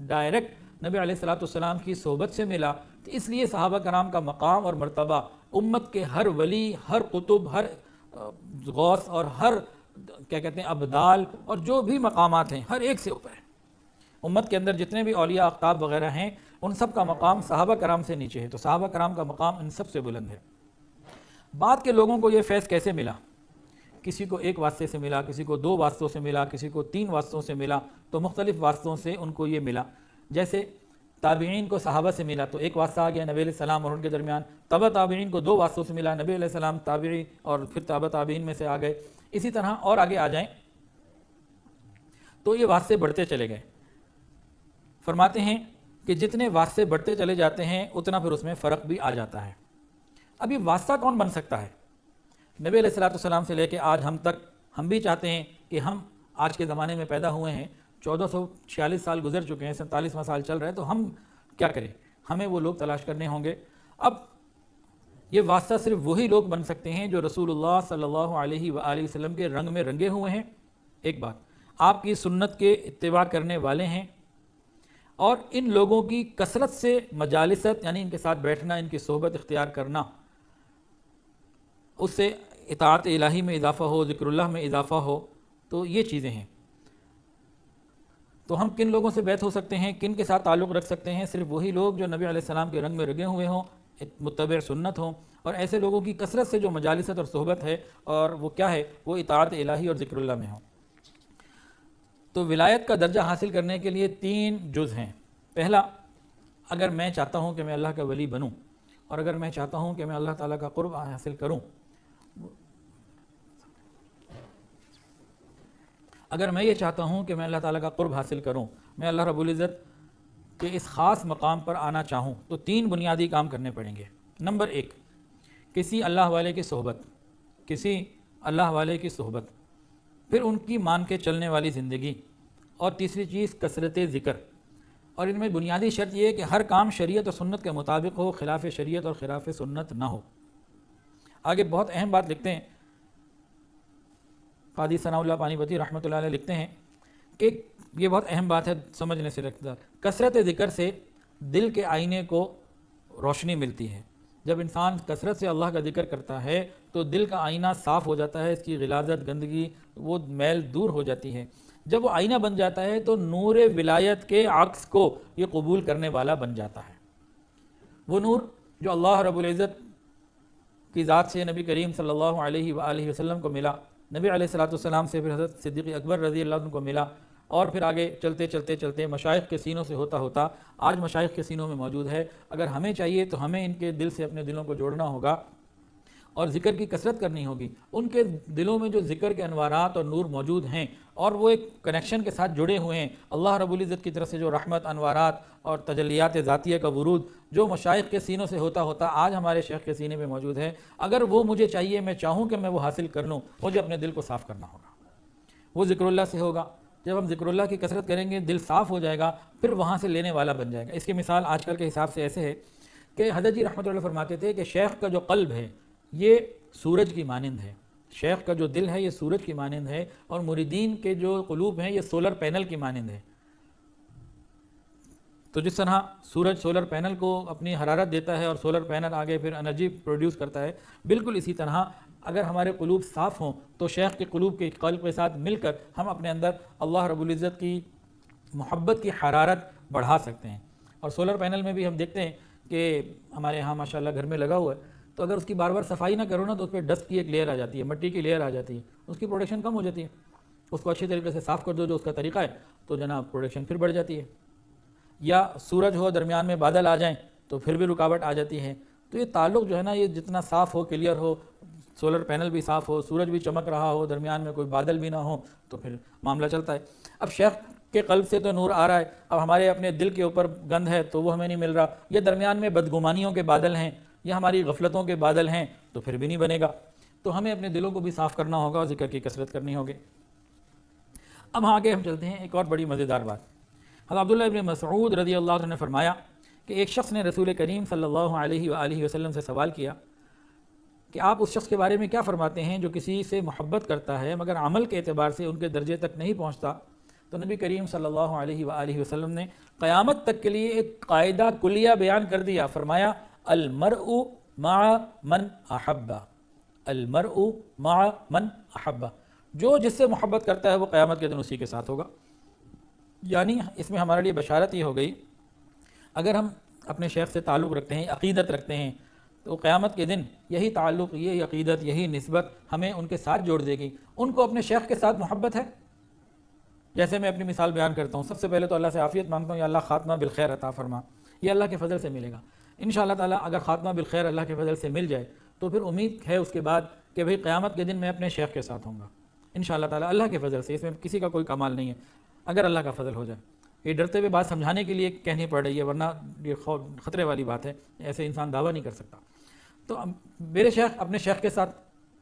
ڈائریکٹ نبی علیہ الصلوۃ والسلام کی صحبت سے ملا. تو اس لیے صحابہ کرام کا مقام اور مرتبہ امت کے ہر ولی, ہر قطب, ہر غوث اور ہر ابدال اور جو بھی مقامات ہیں ہر ایک سے اوپر ہے. امت کے اندر جتنے بھی اولیاء اقطاب وغیرہ ہیں ان سب کا مقام صحابہ کرام سے نیچے ہے, تو صحابہ کرام کا مقام ان سب سے بلند ہے. بعد کے لوگوں کو یہ فیض کیسے ملا؟ کسی کو 1 واسطے سے ملا, کسی کو 2 واسطوں سے ملا, کسی کو 3 واسطوں سے ملا, تو مختلف واسطوں سے ان کو یہ ملا. جیسے تابعین کو صحابہ سے ملا تو 1 واسطہ آ گیا نبی علیہ السلام اور ان کے درمیان, تبع تابعین کو 2 واسطوں سے ملا, نبی علیہ السلام تابعی اور پھر تبع تابعین میں سے آ گئے. اسی طرح اور آگے آ جائیں تو یہ واسطے بڑھتے چلے گئے. فرماتے ہیں کہ جتنے واسطے بڑھتے چلے جاتے ہیں اتنا پھر اس میں فرق بھی آ جاتا ہے. اب یہ واسطہ کون بن سکتا ہے؟ نبی علیہ الصلوۃ والسلام سے لے کے آج ہم تک ہم بھی چاہتے ہیں کہ ہم آج کے زمانے میں پیدا ہوئے ہیں, 1446 سال گزر چکے ہیں, 47واں سال چل رہا ہے, تو ہم کیا کریں؟ ہمیں وہ لوگ تلاش کرنے ہوں گے. اب یہ واسطہ صرف وہی لوگ بن سکتے ہیں جو رسول اللہ صلی اللہ علیہ وآلہ وسلم کے رنگ میں رنگے ہوئے ہیں, ایک بات, آپ کی سنت کے اتباع کرنے والے ہیں, اور ان لوگوں کی کثرت سے مجالست یعنی ان کے ساتھ بیٹھنا, ان کی صحبت اختیار کرنا, اس سے اطاعت الہی میں اضافہ ہو, ذکر اللہ میں اضافہ ہو. تو یہ چیزیں ہیں. تو ہم کن لوگوں سے بیعت ہو سکتے ہیں, کن کے ساتھ تعلق رکھ سکتے ہیں؟ صرف وہی لوگ جو نبی علیہ السلام کے رنگ میں رنگے ہوئے ہوں, متبع سنت ہوں, اور ایسے لوگوں کی کثرت سے جو مجالست اور صحبت ہے, اور وہ کیا ہے, وہ اطاعت الہی اور ذکر اللہ میں ہوں. تو ولایت کا درجہ حاصل کرنے کے لیے 3 جز ہیں. پہلا, اگر میں چاہتا ہوں کہ میں اللہ کا ولی بنوں, اور اگر میں چاہتا ہوں کہ میں اللہ تعالیٰ کا قرب حاصل کروں, اگر میں یہ چاہتا ہوں کہ میں اللہ تعالیٰ کا قرب حاصل کروں, میں اللہ رب العزت کے اس خاص مقام پر آنا چاہوں, تو 3 بنیادی کام کرنے پڑیں گے. نمبر 1, کسی اللہ والے کی صحبت, کسی اللہ والے کی صحبت. پھر ان کی مان کے چلنے والی زندگی، اور تیسری چیز کثرت ذکر۔ اور ان میں بنیادی شرط یہ ہے کہ ہر کام شریعت اور سنت کے مطابق ہو، خلاف شریعت اور خلاف سنت نہ ہو۔ آگے بہت اہم بات لکھتے ہیں قاضی ثناء اللہ پانی پتی رحمۃ اللہ علیہ، لکھتے ہیں کہ یہ بہت اہم بات ہے سمجھنے سے رکھتا، کثرت ذکر سے دل کے آئینے کو روشنی ملتی ہے۔ جب انسان کثرت سے اللہ کا ذکر کرتا ہے تو دل کا آئینہ صاف ہو جاتا ہے، اس کی غلاظت، گندگی، وہ میل دور ہو جاتی ہے۔ جب وہ آئینہ بن جاتا ہے تو نور ولایت کے عکس کو یہ قبول کرنے والا بن جاتا ہے۔ وہ نور جو اللہ رب العزت کی ذات سے نبی کریم صلی اللہ علیہ وآلہ وسلم کو ملا، نبی علیہ الصلوۃ والسلام سے پھر حضرت صدیق اکبر رضی اللہ عنہ کو ملا، اور پھر آگے چلتے چلتے چلتے مشائخ کے سینوں سے ہوتا ہوتا آج مشائخ کے سینوں میں موجود ہے۔ اگر ہمیں چاہیے تو ہمیں ان کے دل سے اپنے دلوں کو جوڑنا ہوگا اور ذکر کی کثرت کرنی ہوگی۔ ان کے دلوں میں جو ذکر کے انوارات اور نور موجود ہیں اور وہ ایک کنیکشن کے ساتھ جڑے ہوئے ہیں، اللہ رب العزت کی طرف سے جو رحمت، انوارات اور تجلیات ذاتیہ کا ورود جو مشائخ کے سینوں سے ہوتا ہوتا آج ہمارے شیخ کے سینے میں موجود ہے، اگر وہ مجھے چاہیے، میں چاہوں کہ میں وہ حاصل کر لوں، مجھے اپنے دل کو صاف کرنا ہوگا۔ وہ ذکر اللہ سے ہوگا۔ جب ہم ذکر اللہ کی کثرت کریں گے، دل صاف ہو جائے گا، پھر وہاں سے لینے والا بن جائے گا۔ اس کی مثال آج کل کے حساب سے ایسے ہے کہ حضرت جی رحمۃ اللہ فرماتے تھے کہ شیخ کا جو قلب ہے یہ سورج کی مانند ہے، شیخ کا جو دل ہے یہ سورج کی مانند ہے، اور مریدین کے جو قلوب ہیں یہ سولر پینل کی مانند ہے۔ تو جس طرح سورج سولر پینل کو اپنی حرارت دیتا ہے اور سولر پینل آگے پھر انرجی پروڈیوس کرتا ہے، بالکل اسی طرح اگر ہمارے قلوب صاف ہوں تو شیخ کے قلوب کے قلب کے ساتھ مل کر ہم اپنے اندر اللہ رب العزت کی محبت کی حرارت بڑھا سکتے ہیں۔ اور سولر پینل میں بھی ہم دیکھتے ہیں کہ ہمارے ہاں ماشاءاللہ گھر میں لگا ہوا ہے، تو اگر اس کی بار بار صفائی نہ کرو نا تو اس پہ ڈسٹ کی ایک لیئر آ جاتی ہے، مٹی کی لیئر آ جاتی ہے، اس کی پروڈکشن کم ہو جاتی ہے۔ اس کو اچھی طریقے سے صاف کر دو جو اس کا طریقہ ہے تو جناب پروڈکشن پھر بڑھ جاتی ہے۔ یا سورج ہو، درمیان میں بادل آ جائیں تو پھر بھی رکاوٹ آ جاتی ہے۔ تو یہ تعلق جو ہے نا، یہ جتنا صاف ہو، کلیئر ہو، سولر پینل بھی صاف ہو، سورج بھی چمک رہا ہو، درمیان میں کوئی بادل بھی نہ ہو، تو پھر معاملہ چلتا ہے۔ اب شیخ کے قلب سے تو نور آ رہا ہے، اب ہمارے اپنے دل کے اوپر گند ہے تو وہ ہمیں نہیں مل رہا، یا درمیان میں بدگمانیوں کے بادل ہیں یا ہماری غفلتوں کے بادل ہیں تو پھر بھی نہیں بنے گا۔ تو ہمیں اپنے دلوں کو بھی صاف کرنا ہوگا اور ذکر کی کثرت کرنی ہوگی۔ اب آگے ہم چلتے ہیں ایک اور بڑی مزیدار بات۔ حضرت عبداللہ ابن مسعود رضی اللہ عنہ نے فرمایا کہ ایک شخص نے رسول کریم صلی اللہ علیہ وآلہ وسلم سے سوال کیا کہ آپ اس شخص کے بارے میں کیا فرماتے ہیں جو کسی سے محبت کرتا ہے مگر عمل کے اعتبار سے ان کے درجے تک نہیں پہنچتا؟ تو نبی کریم صلی اللہ علیہ وآلہ وسلم نے قیامت تک کے لیے ایک قاعدہ کلیہ بیان کر دیا۔ فرمایا المرء مع من احب، المرء مع من احب، جو جس سے محبت کرتا ہے وہ قیامت کے دن اسی کے ساتھ ہوگا۔ یعنی اس میں ہمارے لیے بشارت یہ ہو گئی، اگر ہم اپنے شیخ سے تعلق رکھتے ہیں، عقیدت رکھتے ہیں، تو قیامت کے دن یہی تعلق، یہی عقیدت، یہی نسبت ہمیں ان کے ساتھ جوڑ دے گی۔ ان کو اپنے شیخ کے ساتھ محبت ہے۔ جیسے میں اپنی مثال بیان کرتا ہوں، سب سے پہلے تو اللہ سے عافیت مانگتا ہوں، یا اللہ خاتمہ بالخیر عطا فرما، یہ اللہ کے فضل سے ملے گا انشاءاللہ تعالیٰ۔ اگر خاتمہ بالخیر اللہ کے فضل سے مل جائے تو پھر امید ہے اس کے بعد کہ بھئی قیامت کے دن میں اپنے شیخ کے ساتھ ہوں گا انشاءاللہ تعالیٰ، اللہ کے فضل سے۔ اس میں کسی کا کوئی کمال نہیں ہے، اگر اللہ کا فضل ہو جائے۔ یہ ڈرتے ہوئے بات سمجھانے کے لیے کہنی پڑ رہی ہے، ورنہ یہ خطرے والی بات ہے، ایسے انسان دعویٰ نہیں کر سکتا۔ تو میرے شیخ اپنے شیخ کے ساتھ،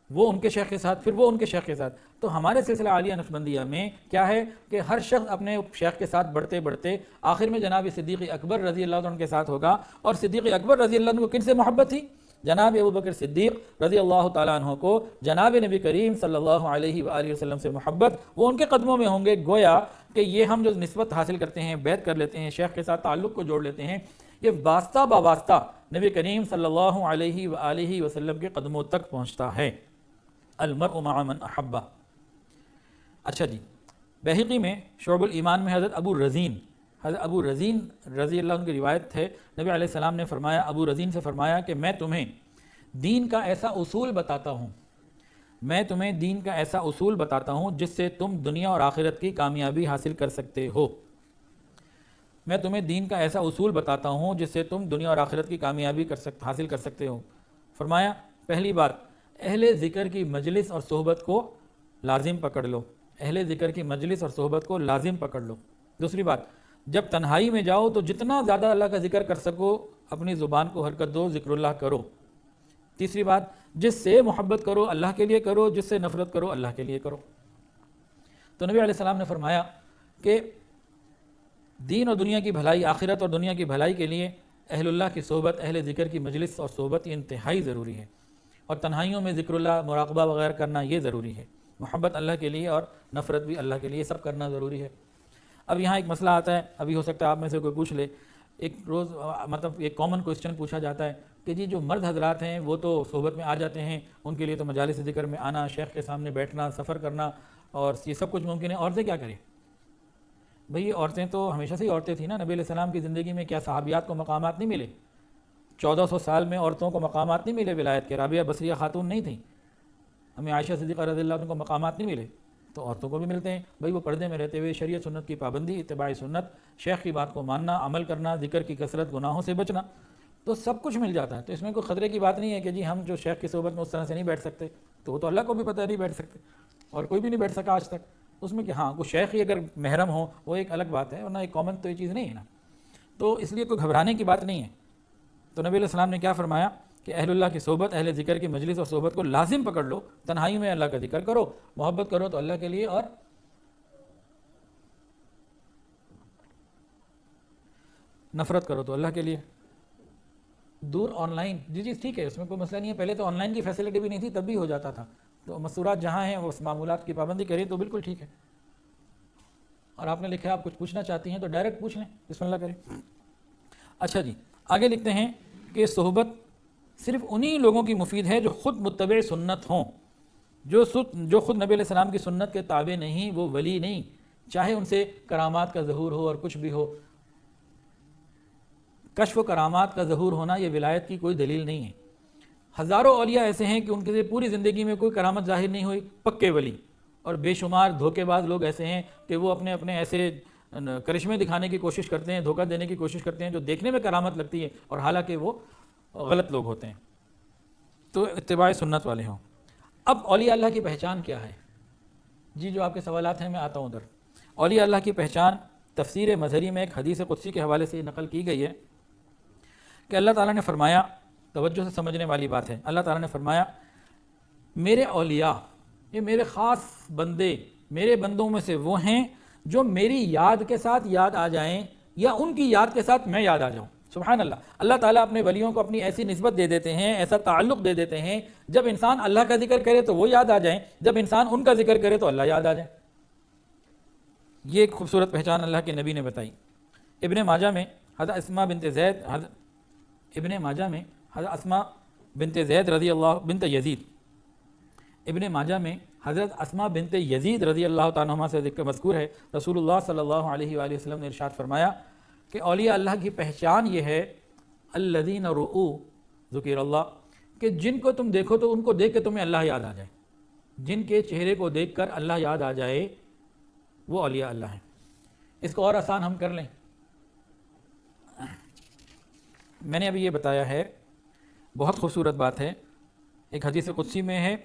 وہ ان کے شیخ کے ساتھ، پھر وہ ان کے شیخ کے ساتھ۔ تو ہمارے سلسلہ عالیہ نقشبندیہ میں کیا ہے کہ ہر شخص اپنے شیخ کے ساتھ بڑھتے بڑھتے آخر میں جناب صدیق اکبر رضی اللہ عنہ کے ساتھ ہوگا۔ اور صدیق اکبر رضی اللہ عنہ کو کن سے محبت تھی؟ جناب ابوبکر صدیق رضی اللہ تعالیٰ عنہ کو جناب نبی کریم صلی اللہ علیہ وآلہ وسلم سے محبت، وہ ان کے قدموں میں ہوں گے۔ گویا کہ یہ ہم جو نسبت حاصل کرتے ہیں، بیعت کر لیتے ہیں، شیخ کے ساتھ تعلق کو جوڑ لیتے ہیں، یہ واسطہ باواسطہ نبی کریم صلی اللہ علیہ وآلہ وسلم کے قدموں تک پہنچتا ہے۔ المرء مع من احبہ۔ اچھا جی، بہقی میں شعب الایمان میں حضرت ابو رزین رضی اللہ عنہ کی روایت ہے، نبی علیہ السلام نے فرمایا، ابو رزین سے فرمایا کہ میں تمہیں دین کا ایسا اصول بتاتا ہوں، میں تمہیں دین کا ایسا اصول بتاتا ہوں جس سے تم دنیا اور آخرت کی کامیابی حاصل کر سکتے ہو۔ میں تمہیں دین کا ایسا اصول بتاتا ہوں جس سے تم دنیا اور آخرت کی کامیابی حاصل کر سکتے ہو۔ فرمایا پہلی بات، اہل ذکر کی مجلس اور صحبت کو لازم پکڑ لو، اہل ذکر کی مجلس اور صحبت کو لازم پکڑ لو۔ دوسری بات، جب تنہائی میں جاؤ تو جتنا زیادہ اللہ کا ذکر کر سکو اپنی زبان کو حرکت دو، ذکر اللہ کرو۔ تیسری بات، جس سے محبت کرو اللہ کے لیے کرو، جس سے نفرت کرو اللہ کے لیے کرو۔ تو نبی علیہ السلام نے فرمایا کہ دین اور دنیا کی بھلائی، آخرت اور دنیا کی بھلائی کے لیے اہل اللہ کی صحبت، اہل ذکر کی مجلس اور صحبت یہ انتہائی ضروری ہے، اور تنہائیوں میں ذکر اللہ، مراقبہ وغیرہ کرنا یہ ضروری ہے، محبت اللہ کے لیے اور نفرت بھی اللہ کے لیے، سب کرنا ضروری ہے۔ اب یہاں ایک مسئلہ آتا ہے، ابھی ہو سکتا ہے آپ میں سے کوئی پوچھ لے، ایک روز مطلب ایک کامن کوسچن پوچھا جاتا ہے کہ جی جو مرد حضرات ہیں وہ تو صحبت میں آ جاتے ہیں، ان کے لیے تو مجالس ذکر میں آنا، شیخ کے سامنے بیٹھنا، سفر کرنا اور یہ سب کچھ ممکن ہے، عورتیں کیا کریں؟ بھئی یہ عورتیں تو ہمیشہ سے ہی عورتیں تھیں نا، نبی علیہ السلام کی زندگی میں کیا صحابیات کو مقامات نہیں ملے؟ 1400 سال میں عورتوں کو مقامات نہیں ملے ولایت کے؟ رابعہ بصریہ خاتون نہیں تھیں، ہمیں عائشہ صدیقہ رضی اللہ عنہ کو مقامات نہیں ملے؟ تو عورتوں کو بھی ملتے ہیں بھئی، وہ پردے میں رہتے ہوئے شریعت سنت کی پابندی، اتباع سنت، شیخ کی بات کو ماننا، عمل کرنا، ذکر کی کثرت، گناہوں سے بچنا، تو سب کچھ مل جاتا ہے۔ تو اس میں کوئی خطرے کی بات نہیں ہے کہ جی ہم جو شیخ کی صحبت میں اس طرح سے نہیں بیٹھ سکتے، تو وہ تو اللہ کو بھی پتہ ہے نہیں بیٹھ سکتے، اور کوئی بھی نہیں بیٹھ سکا آج تک اس میں کہ ہاں کوئی شیخ ہی اگر محرم ہو وہ ایک الگ بات ہے، ورنہ ایک کامن تو یہ چیز نہیں ہے نا، تو اس لیے کوئی گھبرانے کی بات نہیں ہے۔ تو نبی علیہ السلام نے کیا فرمایا کہ اہل اللہ کی صحبت، اہل ذکر کی مجلس اور صحبت کو لازم پکڑ لو، تنہائی میں اللہ کا ذکر کرو، محبت کرو تو اللہ کے لیے، اور نفرت کرو تو اللہ کے لیے۔ دور آن لائن جی ٹھیک ہے، اس میں کوئی مسئلہ نہیں ہے، پہلے تو آن لائن کی فیسلٹی بھی نہیں تھی، تب بھی ہو جاتا تھا، تو مستورات جہاں ہیں وہ اس معمولات کی پابندی کریں تو بالکل ٹھیک ہے۔ اور آپ نے لکھا آپ کچھ پوچھنا چاہتی ہیں تو ڈائریکٹ پوچھ لیں، بسم اللہ کریں۔ اچھا جی آگے لکھتے ہیں کہ صحبت صرف انہی لوگوں کی مفید ہے جو خود متبع سنت ہوں، جو خود نبی علیہ السلام کی سنت کے تابع نہیں، وہ ولی نہیں، چاہے ان سے کرامات کا ظہور ہو اور کچھ بھی ہو۔ کشف و کرامات کا ظہور ہونا یہ ولایت کی کوئی دلیل نہیں ہے۔ ہزاروں اولیاء ایسے ہیں کہ ان کے پوری زندگی میں کوئی کرامت ظاہر نہیں ہوئی، پکے ولی، اور بے شمار دھوکے باز لوگ ایسے ہیں کہ وہ اپنے ایسے کرشمے دکھانے کی کوشش کرتے ہیں، دھوکہ دینے کی کوشش کرتے ہیں جو دیکھنے میں کرامت لگتی ہے اور حالانکہ وہ غلط لوگ ہوتے ہیں۔ تو اتباع سنت والے ہوں۔ اب اولیاء اللہ کی پہچان کیا ہے؟ جی جو آپ کے سوالات ہیں میں آتا ہوں ادھر۔ اولیاء اللہ کی پہچان تفسیر مظہری میں ایک حدیث قدسی کے حوالے سے نقل کی گئی ہے کہ اللہ تعالیٰ نے فرمایا، توجہ سے سمجھنے والی بات ہے، اللہ تعالیٰ نے فرمایا میرے اولیاء، یہ میرے خاص بندے، میرے بندوں میں سے وہ ہیں جو میری یاد کے ساتھ یاد آ جائیں یا ان کی یاد کے ساتھ میں یاد آ جاؤں۔ سبحان اللہ، اللہ تعالیٰ اپنے ولیوں کو اپنی ایسی نسبت دے دیتے ہیں، ایسا تعلق دے دیتے ہیں، جب انسان اللہ کا ذکر کرے تو وہ یاد آ جائیں، جب انسان ان کا ذکر کرے تو اللہ یاد آ جائے۔ یہ ایک خوبصورت پہچان اللہ کے نبی نے بتائی۔ ابن ماجہ میں حضرت اسماء بنت زید رضی اللہ بنت یزید، ابن ماجہ میں حضرت اسماء بنت یزید رضی اللہ تعالیٰ عنہ سے ذکر مذکور ہے، رسول اللہ صلی اللہ علیہ وآلہ وسلم نے ارشاد فرمایا کہ اولیاء اللہ کی پہچان یہ ہے الذین رؤوا ذکر اللہ، کہ جن کو تم دیکھو تو ان کو دیکھ کے تمہیں اللہ یاد آ جائے، جن کے چہرے کو دیکھ کر اللہ یاد آ جائے وہ اولیاء اللہ ہیں۔ اس کو اور آسان ہم کر لیں، میں نے ابھی یہ بتایا ہے، بہت خوبصورت بات ہے، ایک حدیث قدسی میں ہے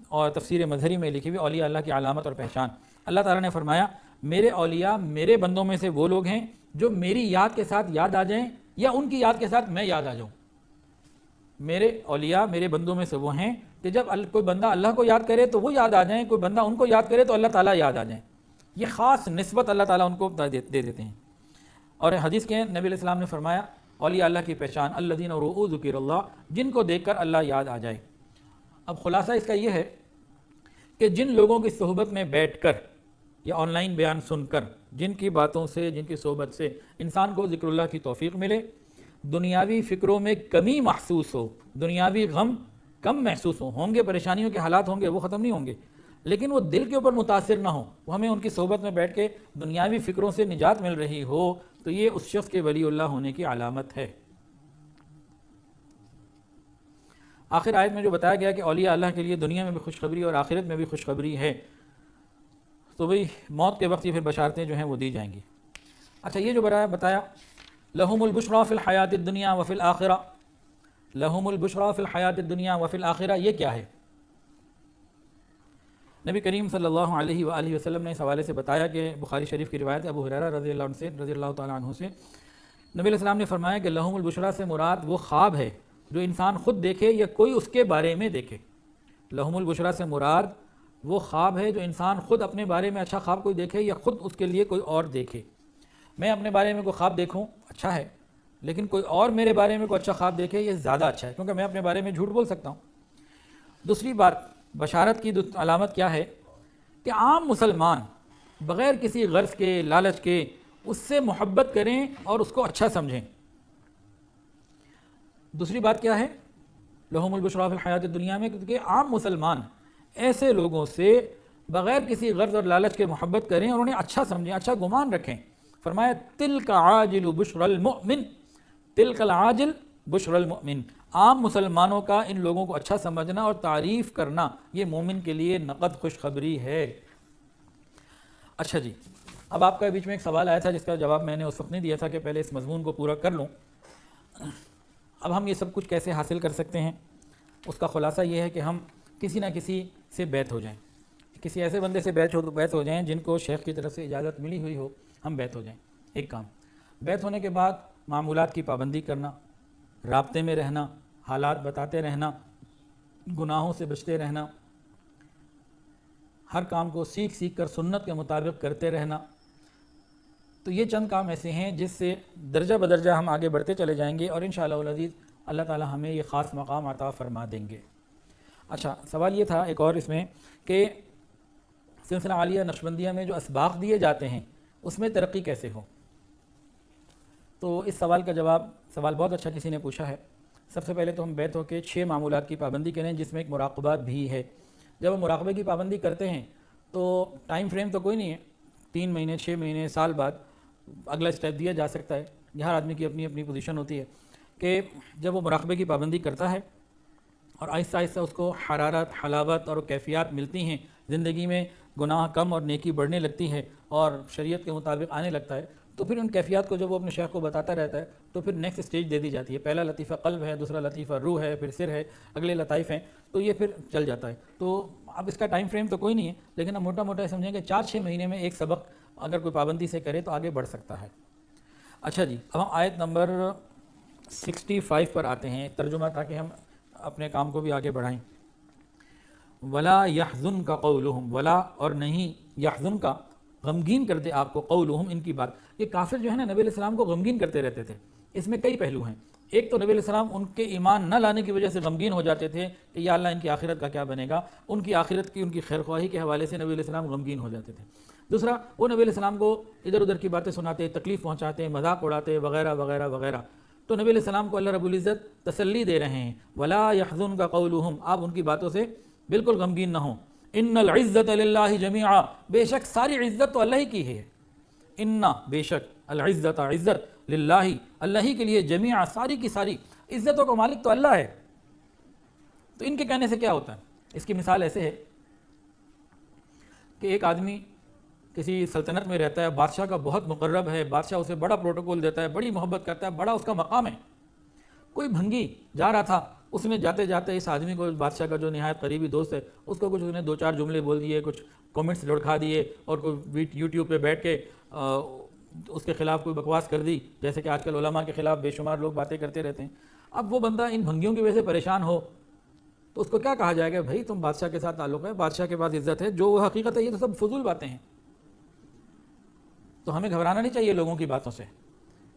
اور تفسیر مظہری میں لکھی ہوئی اولیاء اللہ کی علامت اور پہچان۔ اللہ تعالیٰ نے فرمایا میرے اولیاء میرے بندوں میں سے وہ لوگ ہیں جو میری یاد کے ساتھ یاد آ جائیں یا ان کی یاد کے ساتھ میں یاد آ جاؤں۔ میرے اولیاء میرے بندوں میں سے وہ ہیں کہ جب کوئی بندہ اللہ کو یاد کرے تو وہ یاد آ جائیں، کوئی بندہ ان کو یاد کرے تو اللہ تعالیٰ یاد آ جائیں۔ یہ خاص نسبت اللہ تعالیٰ ان کو دے دیتے ہیں۔ اور حدیث کے نبی علیہ السلام نے فرمایا اولیاء اللہ کی پہچان الذین رؤوا ذکر اللہ، جن کو دیکھ کر اللہ یاد آ جائے۔ اب خلاصہ اس کا یہ ہے کہ جن لوگوں کی صحبت میں بیٹھ کر یا آن لائن بیان سن کر، جن کی باتوں سے، جن کی صحبت سے انسان کو ذکر اللہ کی توفیق ملے، دنیاوی فکروں میں کمی محسوس ہو، دنیاوی غم کم محسوس ہوں گے، پریشانیوں کے حالات ہوں گے وہ ختم نہیں ہوں گے، لیکن وہ دل کے اوپر متاثر نہ ہوں، وہ ہمیں ان کی صحبت میں بیٹھ کے دنیاوی فکروں سے نجات مل رہی ہو، تو یہ اس شخص کے ولی اللہ ہونے کی علامت ہے۔ آخر آیت میں جو بتایا گیا کہ اولیاء اللہ کے لیے دنیا میں بھی خوشخبری اور آخرت میں بھی خوشخبری ہے، تو بھئی موت کے وقت یہ پھر بشارتیں جو ہیں وہ دی جائیں گی۔ اچھا یہ جو بتایا لہم البشریٰ فی الحیات الدنیا وفی الآخرہ، لہم البشریٰ فی الحیات الدنیا وفی الآخرہ، یہ کیا ہے؟ نبی کریم صلی اللہ علیہ وآلہ وسلم نے اس حوالے سے بتایا کہ بخاری شریف کی روایت ابو ہریرہ رضی اللہ تعالیٰ عنہ سے نبی علیہ السلام نے فرمایا کہ لہم البشریٰ سے مراد وہ خواب ہے جو انسان خود دیکھے یا کوئی اس کے بارے میں دیکھے۔ لہم البشریٰ سے مراد وہ خواب ہے جو انسان خود اپنے بارے میں اچھا خواب کوئی دیکھے یا خود اس کے لیے کوئی اور دیکھے. میں اپنے بارے میں کوئی خواب دیکھوں اچھا ہے، لیکن کوئی اور میرے بارے میں کوئی اچھا خواب دیکھے یہ زیادہ اچھا ہے، کیونکہ میں اپنے بارے میں جھوٹ بول سکتا ہوں. دوسری بات، بشارت کی علامت کیا ہے کہ عام مسلمان بغیر کسی غرض کے، لالچ کے اس سے محبت کریں اور اس کو اچھا سمجھیں. دوسری بات کیا ہے؟ لہم البشریٰ فی الحیات الدنیا میں، کیونکہ عام مسلمان ایسے لوگوں سے بغیر کسی غرض اور لالچ کے محبت کریں اور انہیں اچھا سمجھیں، اچھا گمان رکھیں. فرمایا تلک عاجل بشر المؤمن، تلک العاجل بشر المؤمن، عام مسلمانوں کا ان لوگوں کو اچھا سمجھنا اور تعریف کرنا یہ مومن کے لیے نقد خوشخبری ہے. اچھا جی، اب آپ کا بیچ میں ایک سوال آیا تھا جس کا جواب میں نے اس وقت نہیں دیا تھا کہ پہلے اس مضمون کو پورا کر لوں. اب ہم یہ سب کچھ کیسے حاصل کر سکتے ہیں؟ اس کا خلاصہ یہ ہے کہ ہم کسی نہ کسی سے بیعت ہو جائیں، کسی ایسے بندے سے بیعت ہو جائیں جن کو شیخ کی طرف سے اجازت ملی ہوئی ہو، ہم بیعت ہو جائیں. ایک کام. بیعت ہونے کے بعد معمولات کی پابندی کرنا، رابطے میں رہنا، حالات بتاتے رہنا، گناہوں سے بچتے رہنا، ہر کام کو سیکھ سیکھ کر سنت کے مطابق کرتے رہنا. تو یہ چند کام ایسے ہیں جس سے درجہ بدرجہ ہم آگے بڑھتے چلے جائیں گے اور انشاءاللہ العزیز اللہ تعالی ہمیں یہ خاص مقام عطا فرما دیں گے. اچھا، سوال یہ تھا ایک اور اس میں کہ سلسلہ عالیہ نقشبندیہ میں جو اسباق دیے جاتے ہیں اس میں ترقی کیسے ہو؟ تو اس سوال کا جواب، سوال بہت اچھا کسی نے پوچھا ہے. سب سے پہلے تو ہم بیعت ہو کے 6 معمولات کی پابندی کریں جس میں ایک مراقبات بھی ہے. جب ہم مراقبے کی پابندی کرتے ہیں تو ٹائم فریم تو کوئی نہیں ہے، 3 مہینے 6 مہینے سال بعد اگلا اسٹیپ دیا جا سکتا ہے. ہر آدمی کی اپنی اپنی پوزیشن ہوتی ہے کہ جب وہ مراقبے کی پابندی کرتا ہے اور آہستہ آہستہ اس کو حرارت، حلاوت اور کیفیات ملتی ہیں، زندگی میں گناہ کم اور نیکی بڑھنے لگتی ہے اور شریعت کے مطابق آنے لگتا ہے، تو پھر ان کیفیات کو جب وہ اپنے شیخ کو بتاتا رہتا ہے تو پھر نیکسٹ اسٹیج دے دی جاتی ہے. پہلا لطیفہ قلب ہے، دوسرا لطیفہ روح ہے، پھر سر ہے، اگلے لطائف ہیں، تو یہ پھر چل جاتا ہے. تو اب اس کا ٹائم فریم تو کوئی نہیں ہے، لیکن اب موٹا موٹا سمجھیں کہ 4-6 مہینے میں ایک سبق اگر کوئی پابندی سے کرے تو آگے بڑھ سکتا ہے. اچھا جی، اب ہم آیت نمبر 65 پر آتے ہیں، ترجمہ تاکہ ہم اپنے کام کو بھی آگے بڑھائیں. ولا يحزنک قولہم، ولا اور نہیں، یحزن کا غمگین کر دے آپ کو، قولہم ان کی بات. یہ کافر جو ہے نا نبی علیہ السلام کو غمگین کرتے رہتے تھے. اس میں کئی پہلو ہیں. ایک تو نبی علیہ السلام ان کے ایمان نہ لانے کی وجہ سے غمگین ہو جاتے تھے کہ یا اللہ ان کی آخرت کا کیا بنے گا. ان کی آخرت کی، ان کی خیر خواہی کے حوالے سے نبی علیہ السلام غمگین ہو جاتے تھے. دوسرا، وہ نبی علیہ السلام کو ادھر ادھر کی باتیں سناتے، تکلیف پہنچاتے، مذاق اڑاتے وغیرہ وغیرہ وغیرہ. تو نبی علیہ السلام کو اللہ رب العزت تسلی دے رہے ہیں، ولا يحزنک قولہم، آپ ان کی باتوں سے بالکل غمگین نہ ہوں. ان العزت للہ جمیعا، بے شک ساری عزت تو اللہ ہی کی ہے. ان بے شک، العزت عزت، للہ اللہ ہی کے لیے، جمیعا ساری کی ساری، عزتوں کا مالک تو اللہ ہے. تو ان کے کہنے سے کیا ہوتا ہے؟ اس کی مثال ایسے ہے کہ ایک آدمی کسی سلطنت میں رہتا ہے، بادشاہ کا بہت مقرب ہے، بادشاہ اسے بڑا پروٹوکول دیتا ہے، بڑی محبت کرتا ہے، بڑا اس کا مقام ہے. کوئی بھنگی جا رہا تھا، اس نے جاتے جاتے اس آدمی کو، بادشاہ کا جو نہایت قریبی دوست ہے، اس کو کچھ اس نے 2-4 جملے بول دیے، کچھ کومنٹس لڑکھا دیے اور کوئی یوٹیوب پہ بیٹھ کے اس کے خلاف کوئی بکواس کر دی، جیسے کہ آج کل علماء کے خلاف بے شمار لوگ باتیں کرتے رہتے ہیں. اب وہ بندہ ان بھنگیوں کی وجہ سے پریشان ہو تو اس کو کیا کہا جائے گا؟ بھائی تم بادشاہ کے ساتھ تعلق ہے، بادشاہ کے پاس عزت ہے، جو وہ حقیقت ہے یہ تو سب فضول باتیں ہیں. تو ہمیں گھبرانا نہیں چاہیے لوگوں کی باتوں سے.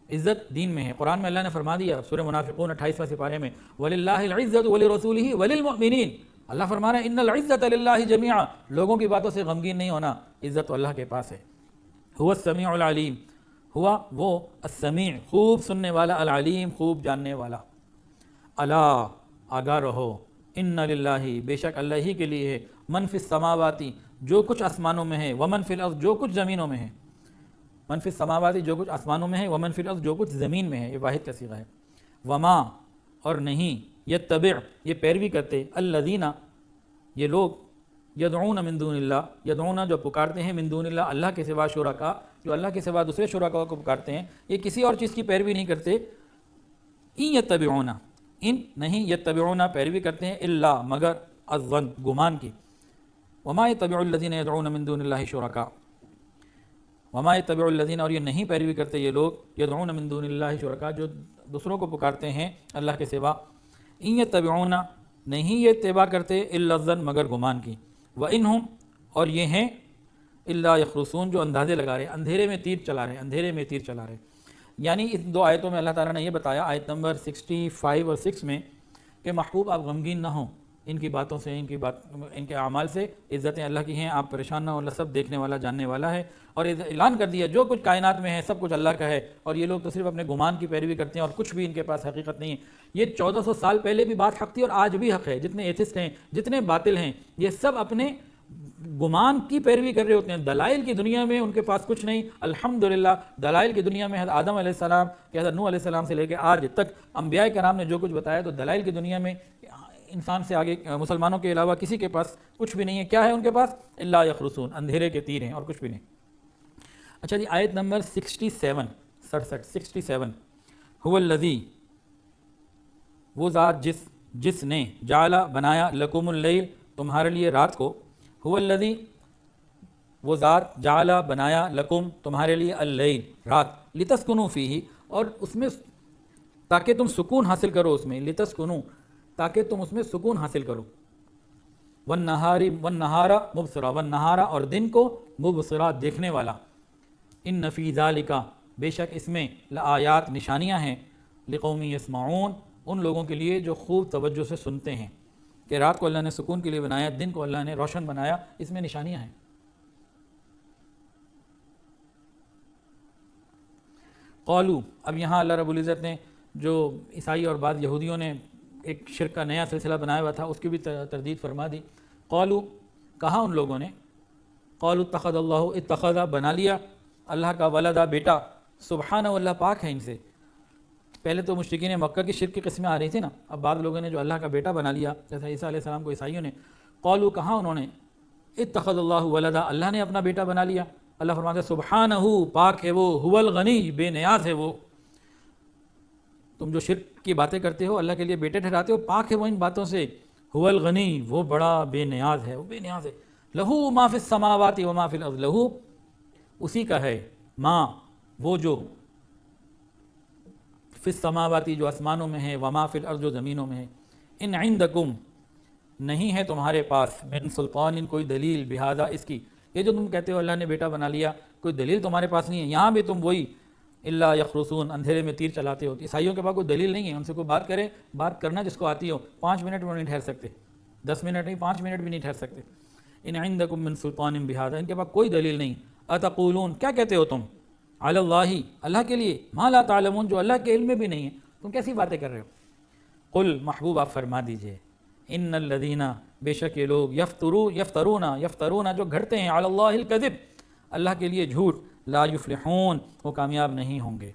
عزت دین میں ہے. قرآن میں اللہ نے فرما دیا سورہ منافقون 28واں سپارے میں، وَلِلَّهِ الْعِزَّةُ وَلِرَسُولِهِ وَلِلْمُؤْمِنِينَ. اللہ فرما رہا ہے ان العزت للہ جمیعا، لوگوں کی باتوں سے غمگین نہیں ہونا، عزت تو اللہ کے پاس ہے. هو السمیع العلیم، ہوا وہ السمیع خوب سننے والا، العلیم خوب جاننے والا. الا آگاہ رہو، ان للہ بے شک اللہ ہی کے لیے ہے، من فی السماوات جو کچھ آسمانوں میں ہے، ومن فی الارض جو کچھ زمینوں میں ہے. من فی السماوات جو کچھ آسمانوں میں ہے، ومن فی الارض جو کچھ زمین میں ہے، یہ واحد کا صیغہ ہے. وما اور نہیں، یتبع یہ پیروی کرتے، الذین یہ لوگ، یدعون من دون اللہ یدعون جو پکارتے ہیں، من دون اللہ اللہ کے سوا، شرکا جو اللہ کے سوا دوسرے شرکا کو پکارتے ہیں، یہ کسی اور چیز کی پیروی نہیں کرتے. ان یتبعون ان نہیں، یتبعون پیروی کرتے ہیں، الا مگر، الظن گمان کی. وما یتبع الذین یدعون من دون اللہ شرکا، وما یتبع الذین اور یہ نہیں پیروی کرتے یہ لوگ، یدعون من دون اللہ شرکا جو دوسروں کو پکارتے ہیں اللہ کے سوا. ان یتبعون نہیں یہ اتباع کرتے، الا الظن مگر گمان کی. وَإِنْهُمْ اور یہ ہیں الا یخرصون جو اندازے لگا رہے ہیں، اندھیرے میں تیر چلا رہے ہیں، اندھیرے میں تیر چلا رہے ہیں۔ یعنی اس دو آیتوں میں اللہ تعالیٰ نے یہ بتایا، آیت نمبر 65 اور 6 میں، کہ محبوب آپ غمگین نہ ہوں ان کی باتوں سے، ان کے اعمال سے، عزتیں اللہ کی ہیں، آپ پریشان نہ ہوں، اللہ سب دیکھنے والا جاننے والا ہے۔ اور اعلان کر دیا جو کچھ کائنات میں ہے سب کچھ اللہ کا ہے، اور یہ لوگ تو صرف اپنے گمان کی پیروی کرتے ہیں اور کچھ بھی ان کے پاس حقیقت نہیں ہے۔ یہ 1400 سال پہلے بھی بات حق تھی اور آج بھی حق ہے۔ جتنے ایتھسٹ ہیں، جتنے باطل ہیں، یہ سب اپنے گمان کی پیروی کر رہے ہوتے ہیں۔ دلائل کی دنیا میں ان کے پاس کچھ نہیں۔ الحمدللہ دلائل کی دنیا میں حضرت آدم علیہ السلام کہ حضرت نوح علیہ السلام سے لے کے آج تک انبیاء کرام نے جو کچھ بتایا، تو دلائل کی دنیا میں انسان سے آگے مسلمانوں کے علاوہ کسی کے پاس کچھ بھی نہیں ہے۔ کیا ہے ان کے پاس؟ الا یخرصون، اندھیرے کے تیر ہیں اور کچھ بھی نہیں۔ اچھا جی، آیت نمبر 67 هو الذی، وہ ذات جس نے جعل بنایا لکم اللیل، تمہارے لیے رات کو، هو الذی، وہ ذات جعل بنایا لکم، تمہارے لیے اللیل، رات، لتسکنوا فیہ، اور اس میں تاکہ تم سکون حاصل کرو، اس میں لتسکنوا، تاکہ تم اس میں سکون حاصل کرو، والنہار مبصرا، والنہار اور دن کو مبصرا دیکھنے والا، ان فی ذالک، بے شک اس میں لآیات نشانیاں ہیں، لقوم یسمعون، ان لوگوں کے لیے جو خوب توجہ سے سنتے ہیں، کہ رات کو اللہ نے سکون کے لیے بنایا، دن کو اللہ نے روشن بنایا، اس میں نشانیاں ہیں۔ قالو، اب یہاں اللہ رب العزت نے جو عیسائی اور بعض یہودیوں نے ایک شرک کا نیا سلسلہ بنایا ہوا تھا، اس کی بھی تردید فرما دی۔ قالو، کہا ان لوگوں نے، قالو اتخذ اللہ، اتخذ بنا لیا اللہ کا ولدا، بیٹا، سبحانہ، اللہ پاک ہے ان سے۔ پہلے تو مشرکین مکہ کی شرک کی قسمیں آ رہی تھی نا، اب بعض لوگوں نے جو اللہ کا بیٹا بنا لیا، جیسا عیسیٰ علیہ السلام کو عیسائیوں نے، قالو، کہا انہوں نے، اتخذ اللہ ولدا، اللہ نے اپنا بیٹا بنا لیا۔ اللہ فرماتے ہیں سبحانہ، پاک ہے وہ، هو الغنی، بے نیاز ہے وہ۔ تم جو شرک کی باتیں کرتے ہو، اللہ کے لیے بیٹے ٹھہراتے ہو، پاک ہے وہ ان باتوں سے، هو الغنی، وہ بڑا بے نیاز ہے، وہ بے نیاز ہے۔ لہو ما فی السماوات و ما فی الارض، لہو، اسی کا ہے، ما، وہ جو، فی السماواتی، جو آسمانوں میں ہے، وما فی الارض، جو زمینوں میں ہے، ان عندکم، نہیں ہے تمہارے پاس، من سلطان، کوئی دلیل، بہذا، اس کی، یہ جو تم کہتے ہو اللہ نے بیٹا بنا لیا، کوئی دلیل تمہارے پاس نہیں ہے۔ یہاں بھی تم وہی الا یخرصون، اندھیرے میں تیر چلاتے ہو۔ عیسائیوں کے پاس کوئی دلیل نہیں ہے، ان سے کوئی بات کرے، بات کرنا جس کو آتی ہو، 5 منٹ میں نہیں ٹھہر سکتے، 10 منٹ نہیں، 5 منٹ بھی نہیں ٹھہر سکتے۔ ان عندکم من سلطان بہذا، ان کے پاس کوئی دلیل نہیں۔ اتقولون، کیا کہتے ہو تم، علی اللہ، اللہ کے لیے، ما لا تعلمون، جو اللہ کے علم میں بھی نہیں ہے، تم کیسی باتیں کر رہے ہو۔ قل، محبوب آپ فرما دیجئے، ان الذین، بے شک یہ لوگ، یفترون، جو گھڑتے ہیں، علی اللہ الکذب، اللہ کے لیے جھوٹ، لا یفلحون، وہ کامیاب نہیں ہوں گے۔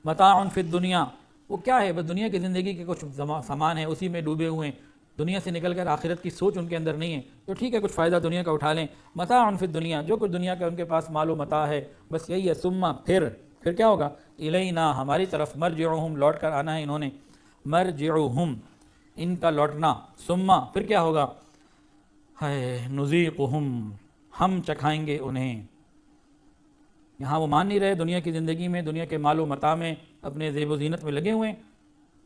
متاع فی الدنیا، وہ کیا ہے، بس دنیا کی زندگی کے کچھ سامان ہیں، اسی میں ڈوبے ہوئے ہیں، دنیا سے نکل کر آخرت کی سوچ ان کے اندر نہیں ہے، تو ٹھیک ہے کچھ فائدہ دنیا کا اٹھا لیں۔ متاع فی الدنیا، جو کچھ دنیا کا ان کے پاس مال و متاع ہے، بس یہی ہے۔ ثم، پھر کیا ہوگا، الینا، ہماری طرف، مرجعہم، لوٹ کر آنا ہے انہوں نے، مرجعہم، ان کا لوٹنا، ثم، پھر کیا ہوگا، ہے نذیقہم، ہم چکھائیں گے انہیں۔ یہاں وہ مان نہیں رہے، دنیا کی زندگی میں، دنیا کے مال و متاع میں، اپنے زیب و زینت میں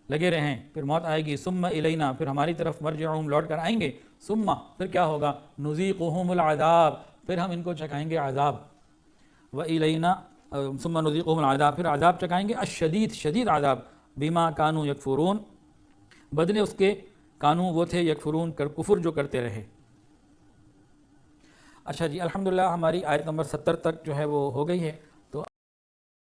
لگے رہیں، پھر موت آئے گی، ثم الینا، پھر ہماری طرف، مرجعہم، لوٹ کر آئیں گے، ثم، پھر کیا ہوگا، نذیقہم العذاب، پھر ہم ان کو چکھائیں گے عذاب، والینا، ثم نذیقہم العذاب، پھر عذاب چکھائیں گے، الشدید، شدید عذاب، بما کانوا یکفرون، بدلے اس کے، کانو وہ تھے، یکفرون، کفر جو کرتے رہے۔ اچھا جی، الحمدللہ ہماری آیت نمبر 70 تک جو ہے وہ ہو گئی ہے۔